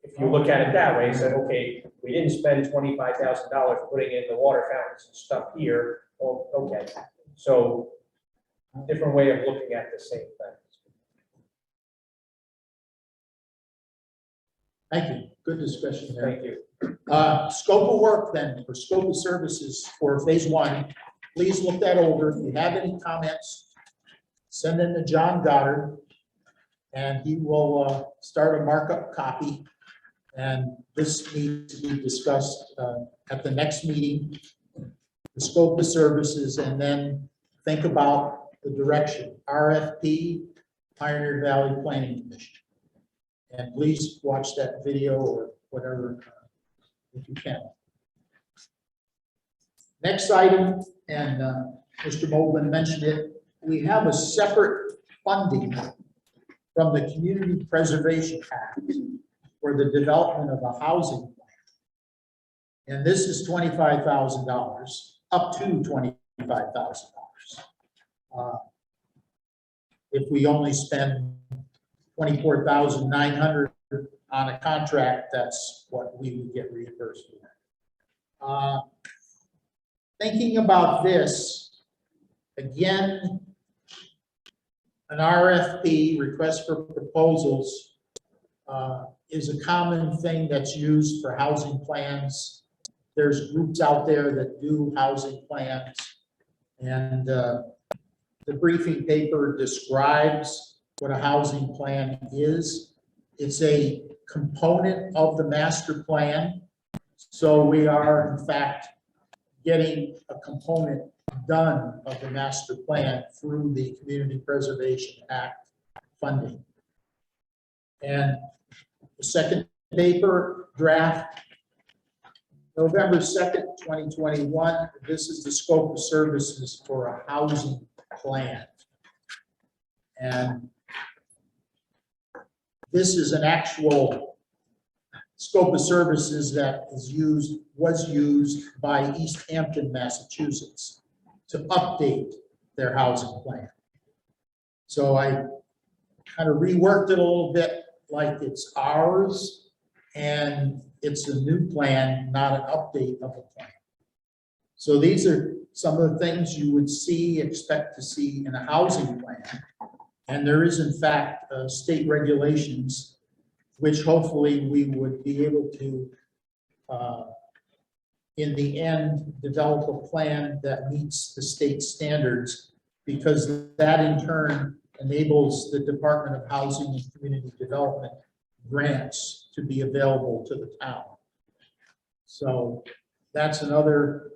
if you look at it that way, say, okay, we didn't spend $25,000 putting in the water fountains and stuff here, well, okay. So different way of looking at the same thing. Thank you. Good discussion there. Thank you. Scope of work then, or scope of services for phase one, please look that over. If you have any comments, send them to John Goddard, and he will start a markup copy. And this needs to be discussed at the next meeting, the scope of services, and then think about the direction, RFP, Pioneer Valley Planning Commission. And please watch that video or whatever, if you can. Next item, and Mr. Moblin mentioned it, we have a separate funding from the Community Preservation Act for the development of a housing plan. And this is $25,000, up to $25,000. If we only spend $24,900 on a contract, that's what we would get reimbursed for. Thinking about this, again, an RFP, request for proposals, is a common thing that's used for housing plans. There's groups out there that do housing plans, and the briefing paper describes what a housing plan is. It's a component of the master plan. So we are, in fact, getting a component done of the master plan through the Community Preservation Act funding. And the second paper draft, November 2nd, 2021, this is the scope of services for a housing plan. And this is an actual scope of services that was used by East Hampton, Massachusetts, to update their housing plan. So I kind of reworked it a little bit like it's ours, and it's a new plan, not an update of a plan. So these are some of the things you would expect to see in a housing plan. And there is, in fact, state regulations, which hopefully we would be able to, in the end, develop a plan that meets the state standards, because that in turn enables the Department of Housing and Community Development grants to be available to the town. So that's another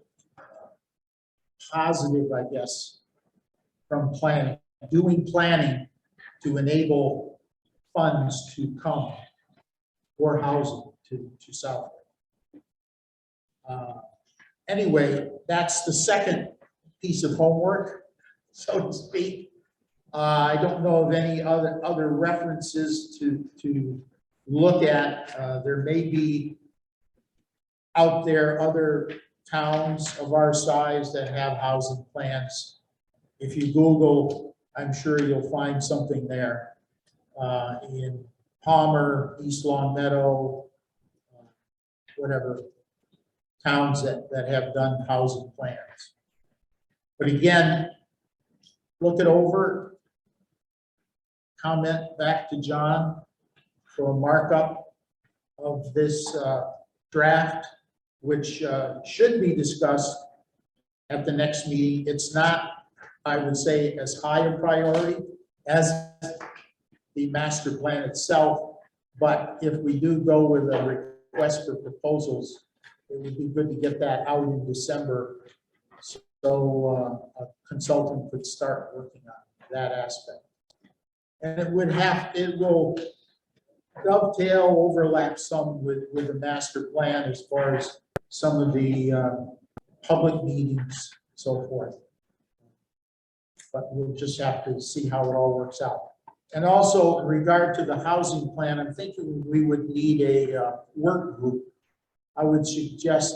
positive, I guess, from planning. Doing planning to enable funds to come for housing to Southwick. Anyway, that's the second piece of homework, so to speak. I don't know of any other references to look at. There may be out there other towns of our size that have housing plans. If you Google, I'm sure you'll find something there in Palmer, East Long Meadow, whatever towns that have done housing plans. But again, look it over, comment back to John for a markup of this draft, which should be discussed at the next meeting. It's not, I would say, as high a priority as the master plan itself, but if we do go with a request for proposals, it would be good to get that out in December, so a consultant could start working on that aspect. And it will dovetail, overlap some with the master plan as far as some of the public meetings, so forth. But we'll just have to see how it all works out. And also in regard to the housing plan, I'm thinking we would need a work group. I would suggest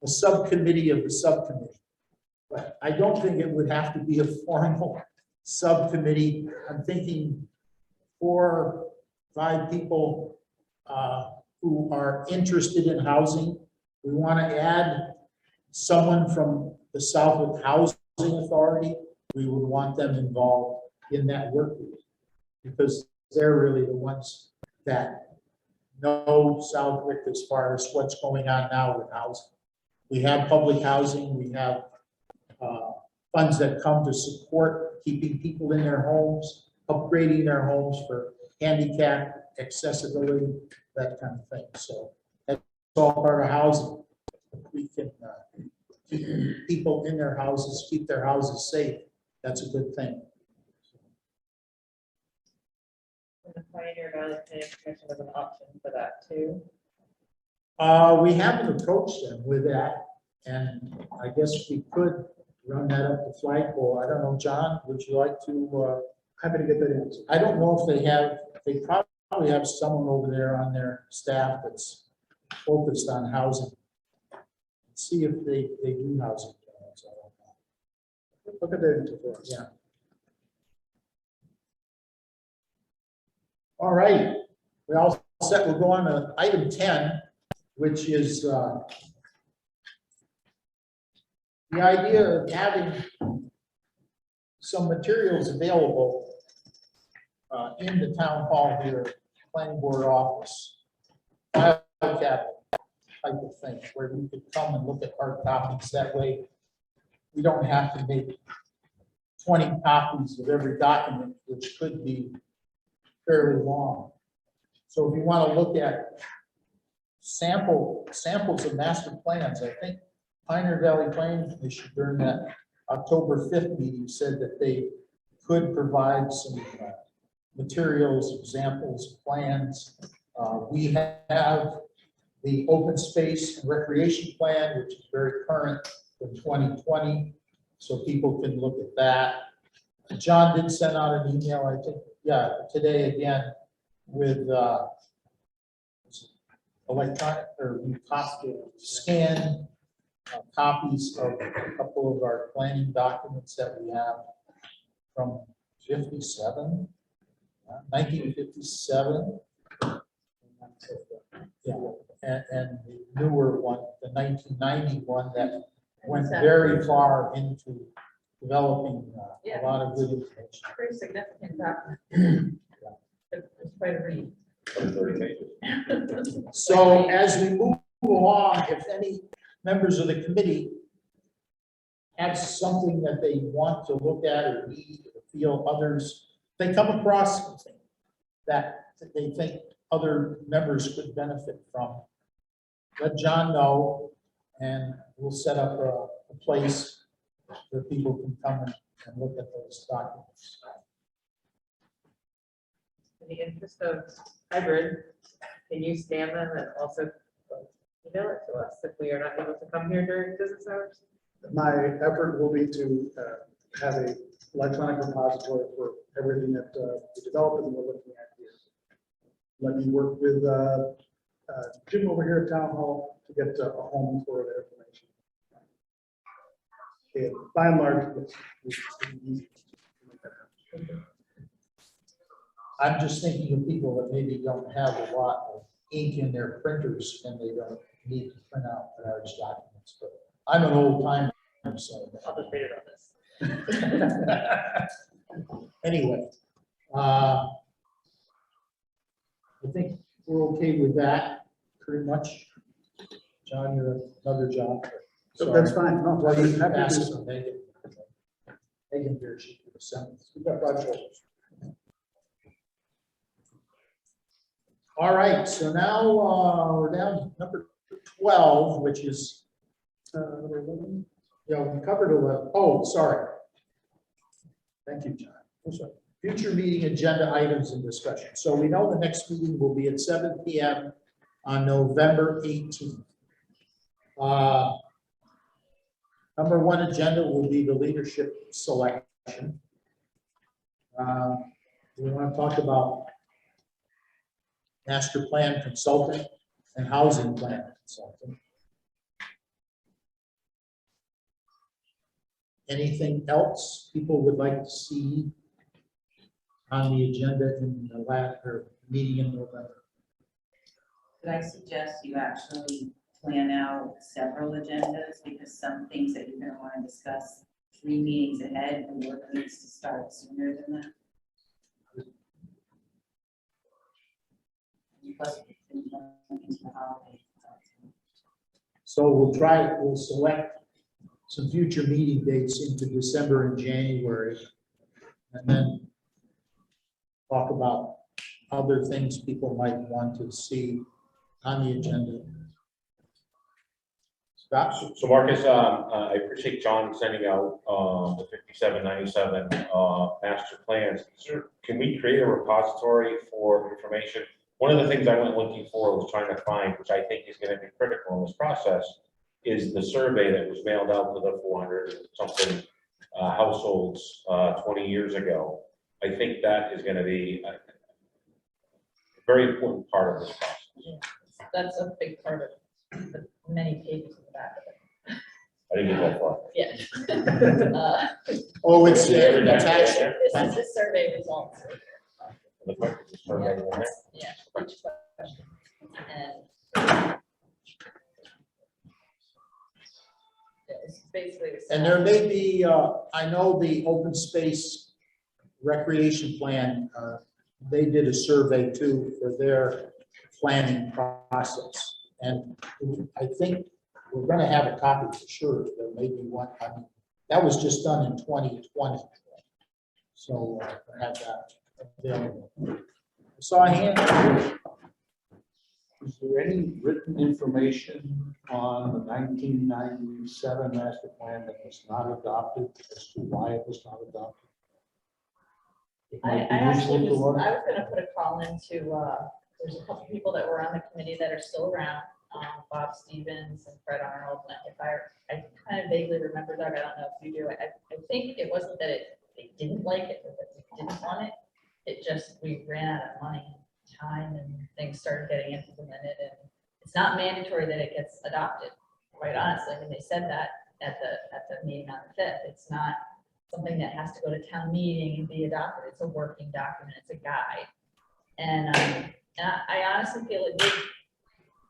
a subcommittee of the subcommittee. But I don't think it would have to be a formal subcommittee. I'm thinking 4 or 5 people who are interested in housing. We want to add someone from the Southwick Housing Authority. We would want them involved in that work group because they're really the ones that know Southwick as far as what's going on now with housing. We have public housing, we have funds that come to support keeping people in their homes, upgrading their homes for handicap accessibility, that kind of thing. So that's all part of housing. We can keep people in their houses, keep their houses safe. That's a good thing. And the Pioneer Valley Planning Commission was an option for that too. We haven't approached them with that, and I guess we could run that up the flagpole. I don't know, John, would you like to? Happy to get that answer. I don't know if they probably have someone over there on their staff that's focused on housing. See if they do housing plans. I don't know. Look at that for us. Yeah. All right, we all set. We'll go on to item 10, which is the idea of having some materials available in the town hall here, planning board office, file cabinet type of thing, where we could come and look at hard copies. That way, we don't have to make 20 copies of every document, which could be fairly long. So if you want to look at samples of master plans, I think Pioneer Valley Planning Commission during that October 5th meeting said that they could provide some materials, examples, plans. We have the open space and recreation plan, which is very current from 2020, so people can look at that. John did send out an email, I think, yeah, today again, with electronic or you copy, scan copies of a couple of our planning documents that we have from 1957. Yeah, and the newer one, the 1991 that went very far into developing a lot of good information. Pretty significant document. It's quite a read. 30 pages. So as we move along, if any members of the committee have something that they want to look at or need or feel others, they come across something that they think other members could benefit from, let John know, and we'll set up a place where people can come and look at those documents. In the interest of hybrid, can you scan them and also email it to us if we are not able to come here during business hours? My effort will be to have a electronic repository for everything that we develop and we're looking at here. Let me work with Jim over here at Town Hall to get a home for that information. Okay, by and large, it's easy to make that happen. I'm just thinking of people that maybe don't have a lot of ink in their printers and they don't need to print out large documents, but I'm an old timer, so. I'll just read it on this. Anyway, I think we're okay with that, pretty much. John, you're another John. So that's fine. No, Well, you happy to pass do it so. to Megan. Megan here, she could send it. We've got broad shoulders. All right, so now we're down to number 12, which is, Number 11. yeah, we covered 11. Oh, sorry. Thank you, John. I'm sorry. Future meeting agenda items and discussion. So we know the next meeting will be at 7 p.m. on November 18th. Number 1 agenda will be the leadership selection. We want to talk about master plan consultant and housing plan consultant. Anything else people would like to see on the agenda in the latter meeting in November? Could I suggest you actually plan out several agendas, because some things that you're gonna wanna discuss 3 meetings ahead, and work needs to start sooner than that? Plus, into the holidays. So we'll select some future meeting dates into December and January, and then talk about other things people might want to see on the agenda. Scott? So Marcus, I appreciate John sending out the 5797 master plans. Can we create a repository for information? One of the things I went looking for was trying to find, which I think is going to be critical in this process, is the survey that was mailed out to the 400 something households 20 years ago. I think that is going to be a very important part of this process. That's a big part of the many pages in the back of it. I didn't get that far. Yeah. Oh, it's attached. This is the survey results. The survey in there. Yeah, each question. And it's basically. the And there may be, I know the open space recreation plan, they did a survey too for their planning process. And I think we're gonna have a copy for sure. There may be one, I mean, that was just done in 2020. So I have that available. So I hand. Is there any written information on the 1997 master plan that was not adopted as to why it was not adopted? It I might be actually useful to was, learn. I was gonna put a call into, there's a couple people that were on the committee that are still around, Bob Stevens and Fred Arnold. And I kind of vaguely remember, Doug, I don't know if you do, I think it wasn't that they didn't like it, or that they didn't want it. It just, we ran out of money, time, and things started getting implemented, and it's not mandatory that it gets adopted, quite honestly. I mean, they said that at the meeting on the 5th. It's not something that has to go to town meeting and be adopted. It's a working document, it's a guide. And I honestly feel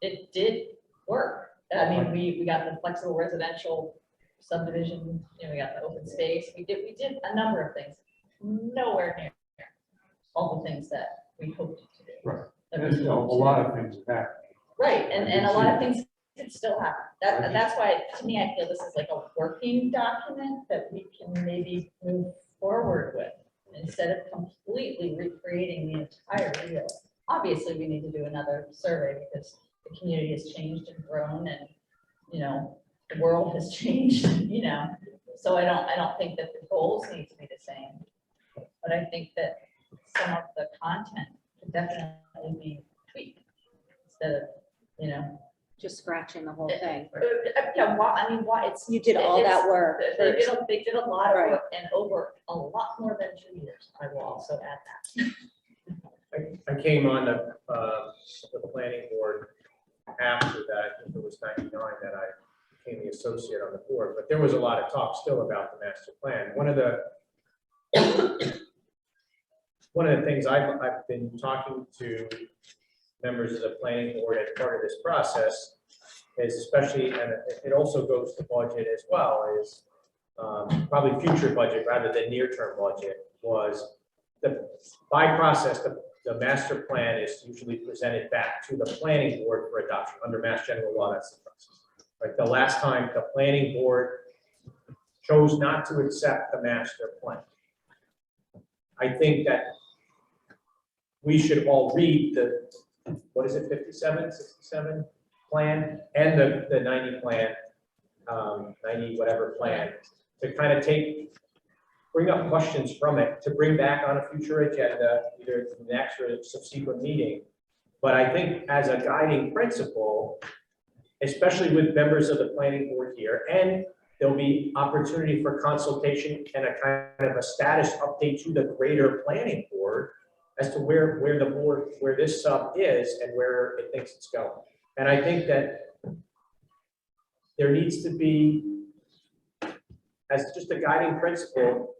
it did work. I mean, we got the flexible residential subdivision, you know, we got the open space. We did a number of things, nowhere near all the things that we hoped to do. Right. That There's we a hoped to lot do. of things that happen. Right, and a lot of things could still happen. That's why, to me, I feel this is like a working document that we can maybe move forward with, instead of completely recreating the entire wheel. Obviously, we need to do another survey because the community has changed and grown, and, you know, the world has changed, you know. So I don't think that the goals need to be the same, but I think that some of the content could definitely be tweaked instead of, you know, Just scratching the whole thing. yeah, why, I mean, why, it's. You did all that work. They did a lot of Right. work, and over a lot more than 2 years, I will also add that. I came on the planning board after that. I think it was 99 that I became the associate on the board, but there was a lot of talk still about the master plan. One of the things I've been talking to members of the planning board as part of this process is, especially, and it also goes to budget as well, is probably future budget rather than near-term budget, was by process, the master plan is usually presented back to the planning board for adoption under Mass General Law. That's the process. Right. The last time the planning board chose not to accept the master plan. I think that we should all read the, what is it, 57, 67 plan and the 90 plan, 90 whatever plan, to kind of bring up questions from it to bring back on a future agenda, either the next or subsequent meeting. But I think as a guiding principle, especially with members of the planning board here and there'll be opportunity for consultation and a kind of a status update to the greater planning board as to where this sub is and where it thinks it's going. And I think that there needs to be, as just a guiding principle,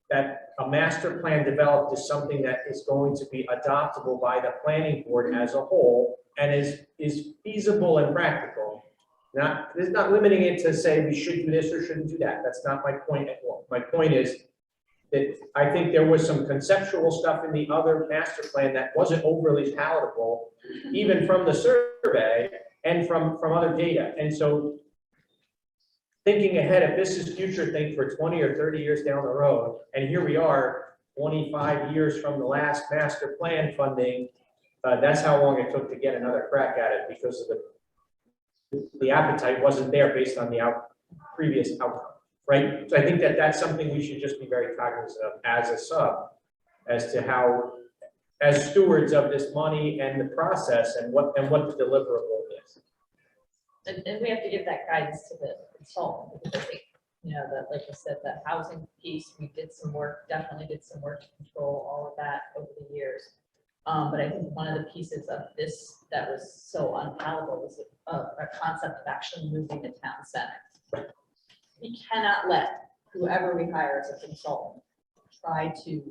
that a master plan developed is something that is going to be adoptable by the planning board as a whole and is feasible and practical. It's not limiting it to say we should do this or shouldn't do that. That's not my point at all. My point is that I think there was some conceptual stuff in the other master plan that wasn't overly palatable, even from the survey and from other data. And so thinking ahead, if this is future think for 20 or 30 years down the road, and here we are 25 years from the last master plan funding, that's how long it took to get another crack at it because of the appetite wasn't there based on the previous outcome, right? So I think that that's something we should just be very cognizant of as a sub, as to how, as stewards of this money and the process and what the deliverable is. And we have to give that guidance to the consultant, because I think, that, like I said, the housing piece, we did some work, definitely did some work to control all of that over the years. But I think one of the pieces of this that was so unpalatable was a concept of actually moving the town center. We cannot let whoever we hire as a consultant try to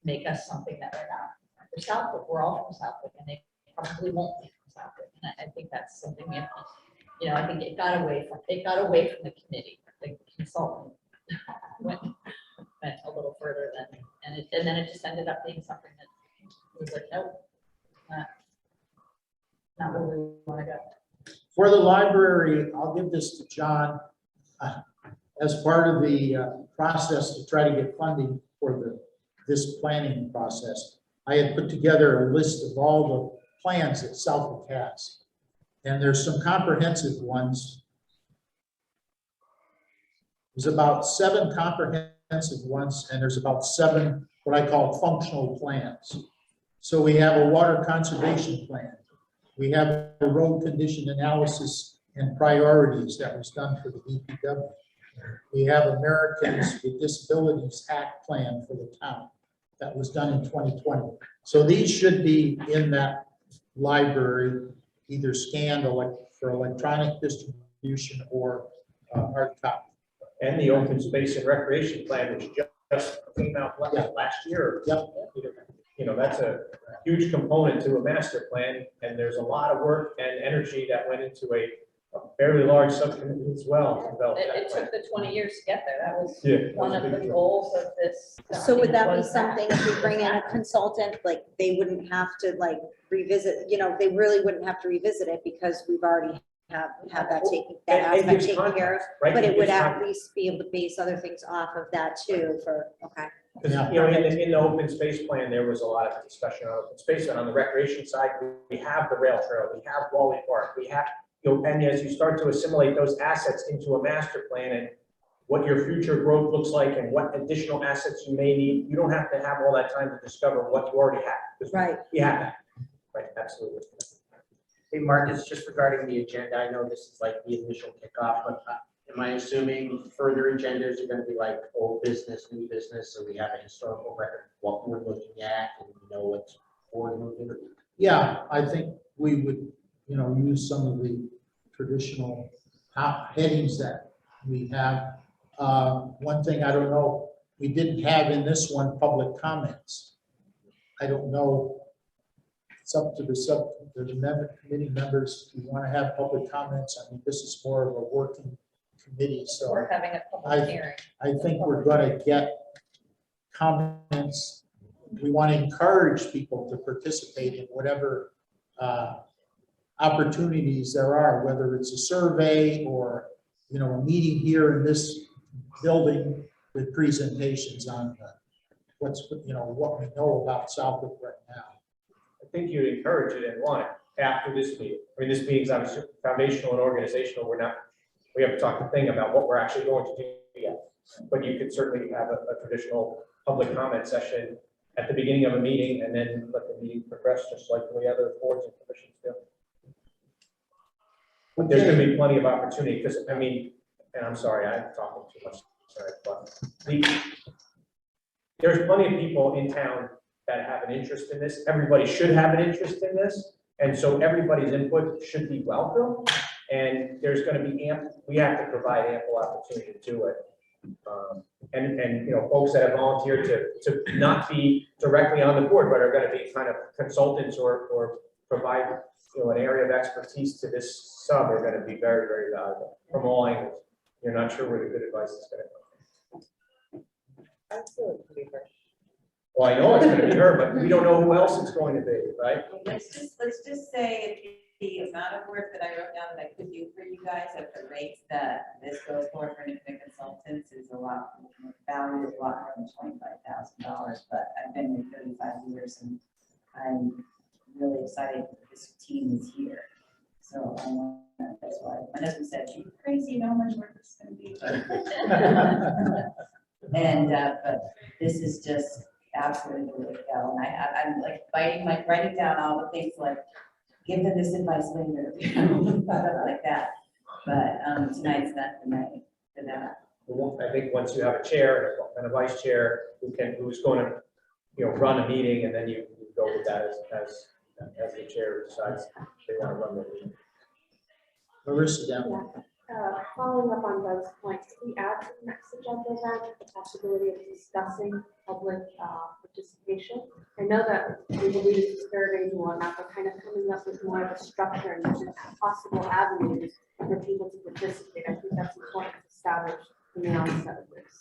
make us something that we're not. We're Southwick, we're all from Southwick, and they probably won't be from Southwick. And I think that's something we have to, I think it got away from the committee. The consultant went a little further than, and then it just ended up being something that was like, nope, not where we want to go. For the library, I'll give this to John. As part of the process to try to get funding for this planning process, I had put together a list of all the plans that Southwick has. And there's some comprehensive ones. There's about 7 comprehensive ones, and there's about 7 what I call functional plans. So we have a water conservation plan. We have a road condition analysis and priorities that was done for the DPW. We have Americans with Disabilities Act plan for the town that was done in 2020. So these should be in that library, either scanned for electronic distribution or hard copy. And the open space and recreation plan, which just came out last year. Yep. That's a huge component to a master plan, and there's a lot of work and energy that went into a fairly large subcommittee as well. To develop that It plan. took the 20 years to get there. That was Yeah, one that was of a the big goals of this. So would that be was that. something, if we bring in a consultant, like, they wouldn't have to revisit, they really wouldn't have to revisit it because we've already have that taken, that And aspect gives taken care of? context, right? But it would gives at context. least be able to base other things off of that too okay. Because, in the open space plan, there was a lot of discussion on open space, and on the recreation side, we have the rail trail, we have Wally Park, we have, and as you start to assimilate those assets into a master plan and what your future growth looks like and what additional assets you may need, you don't have to have all that time to discover what you already have. Because Right. we have that. Right, absolutely. Hey, Marcus, just regarding the agenda, I know this is like the initial kickoff, but am I assuming further agendas are going to be like old business, new business, so we have a historical record of what we're looking at and we know what's forward moving? Yeah, I think we would, use some of the traditional top headings that we have. One thing I don't know, we didn't have in this one public comments. I don't know. It's up to the committee members who want to have public comments. I mean, this is more of a working committee, so We're having a public hearing. I think we're going to get comments. We want to encourage people to participate in whatever opportunities there are, whether it's a survey or, a meeting here in this building with presentations on what we know about Southwick right now. I think you'd encourage it and want it after this meeting. I mean, this meeting's obviously foundational and organizational. We haven't talked a thing about what we're actually going to do yet. But you could certainly have a traditional public comment session at the beginning of a meeting and then let the meeting progress just like the other boards and commissions do. But there's going to be plenty of opportunity because, and I'm sorry, I'm talking too much, sorry, but there's plenty of people in town that have an interest in this. Everybody should have an interest in this. And so everybody's input should be welcome. And there's going to be we have to provide ample opportunity to do it. And you know, folks that have volunteered to not be directly on the board, but are going to be kind of consultants or provide, you know, an area of expertise to this sub are going to be very, very valuable from all angles. You're not sure where the good advice is going to come. Well, I know it's going to be her, but we don't know who else it's going to be, right? Let's just say the amount of work that I wrote down that I could do for you guys at the rates that this goes for independent consultants is a lot, value is a lot more than $25,000, but I've been here 35 years and I'm really excited that this team is here. So that's why my husband said, "You're crazy, you know how much work it's going to be." And but this is just absolutely the way to go. And I'm like writing down all the things like, give them this advice later, like that. But tonight's not the night for that. I think once you have a chair and a vice chair who's going to, you know, run a meeting, and then you go with that as the chair decides they want to run the meeting. Marissa, down. Following up on Doug's point, we add to the next agenda then the possibility of discussing public participation. I know that we believe it's surveys and whatnot, but kind of coming up with more of a structure and just possible avenues for people to participate. I think that's important to establish in the onset of this.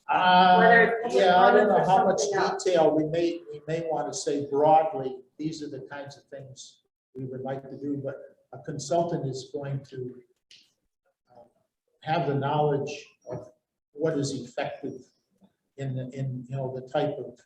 Whether it's Yeah, I don't know comments or how much something else. detail we may want to say broadly, these are the kinds of things we would like to do, but a consultant is going to have the knowledge of what is effective in you know, the type of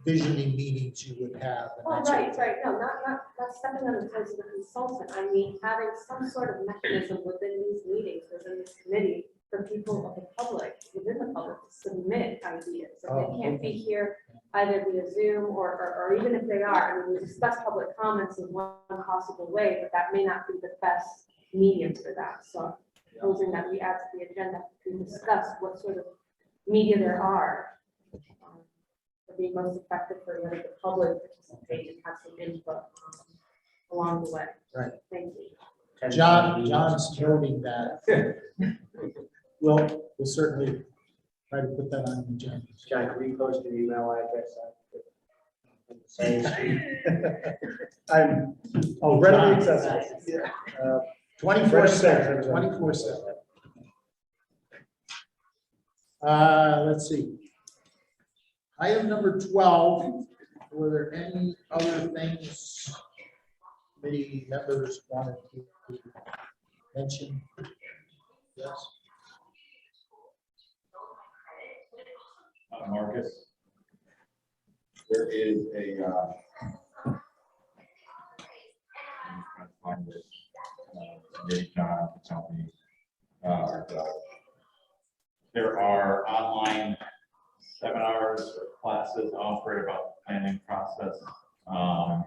visioning meetings you would have. And Oh, that sort of right. No, not stepping on the toes of the consultant. I mean, having some sort of mechanism within these meetings, within this committee, for people of the public, within the public, to submit ideas. If they can't be here either via Zoom or even if they are, I mean, we discuss public comments in one possible way, but that may not be the best medium for that. So proposing that we add to the agenda to discuss what sort of media there are to be most effective for letting the public participate and have some input along the way. Right. Thank you. John's noting that. We'll certainly try to put that on the agenda. John, can you post your email address? I'm readily accessible. 24/7, 24/7. Let's see. Item number 12, were there any other things committee members wanted to mention? Yes. Marcus, there is a I'm trying to find it. Maybe John can tell me. There are online seminars or classes offered about the planning process. I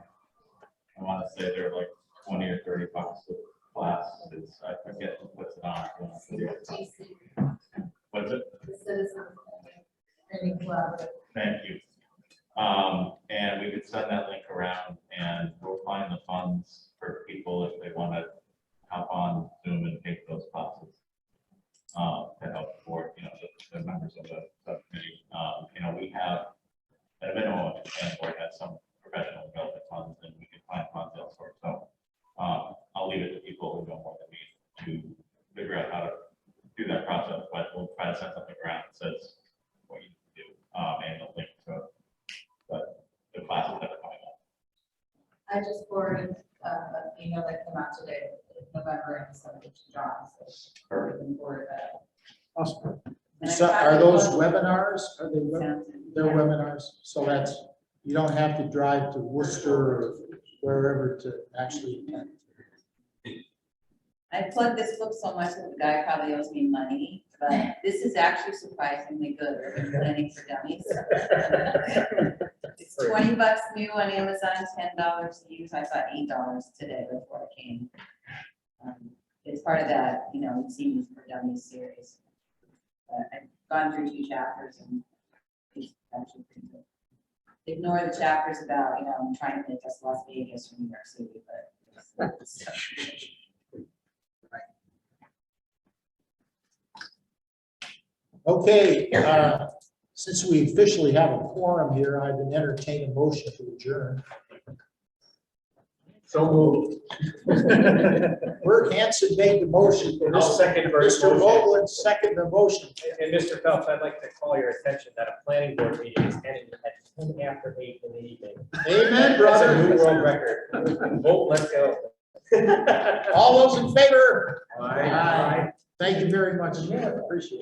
want to say they're like 20 or 30 bucks a class. I forget who puts it on. What's it? The Citizen Training Collaborative. Thank you. And we could send that link around, and we'll find the funds for people if they want to hop on Zoom and take those classes to help support, you know, the members of the subcommittee. You know, we have at a minimum, the board has some professional development funds, and we can find funds elsewhere. So I'll leave it to people who know more than me to figure out how to do that process, but we'll try to send something around that says what you do and a link to the classes that are coming up. I just forwarded an email that came out today, November, and sent it to John, so we can forward that. Awesome. So are those webinars? Are they they're webinars? So that's, you don't have to drive to Worcester or wherever to actually attend. I plug this book so much that the guy probably owes me money, but this is actually surprisingly good. Urban Planning for Dummies. It's 20 bucks new on Amazon, $10 used. I thought $8 today before I came. It's part of that, you know, we've seen for Dummies series. I've gone through 2 chapters and it's actually pretty good. Ignore the chapters about, you know, trying to make us Las Vegas from New York City, but. Okay, since we officially have a quorum here, I've been entertaining a motion to adjourn. So moved. Bert Hanson made the motion. I'll second Bert's Mr. motion. Vogel seconded the motion. And Mr. Phelps, I'd like to call your attention that a planning board meeting is ending at 10 after 8 in the evening. Amen, That's brother. a new world record. Vote, let's go. All those in favor? Aye. Thank you very much. Appreciate it.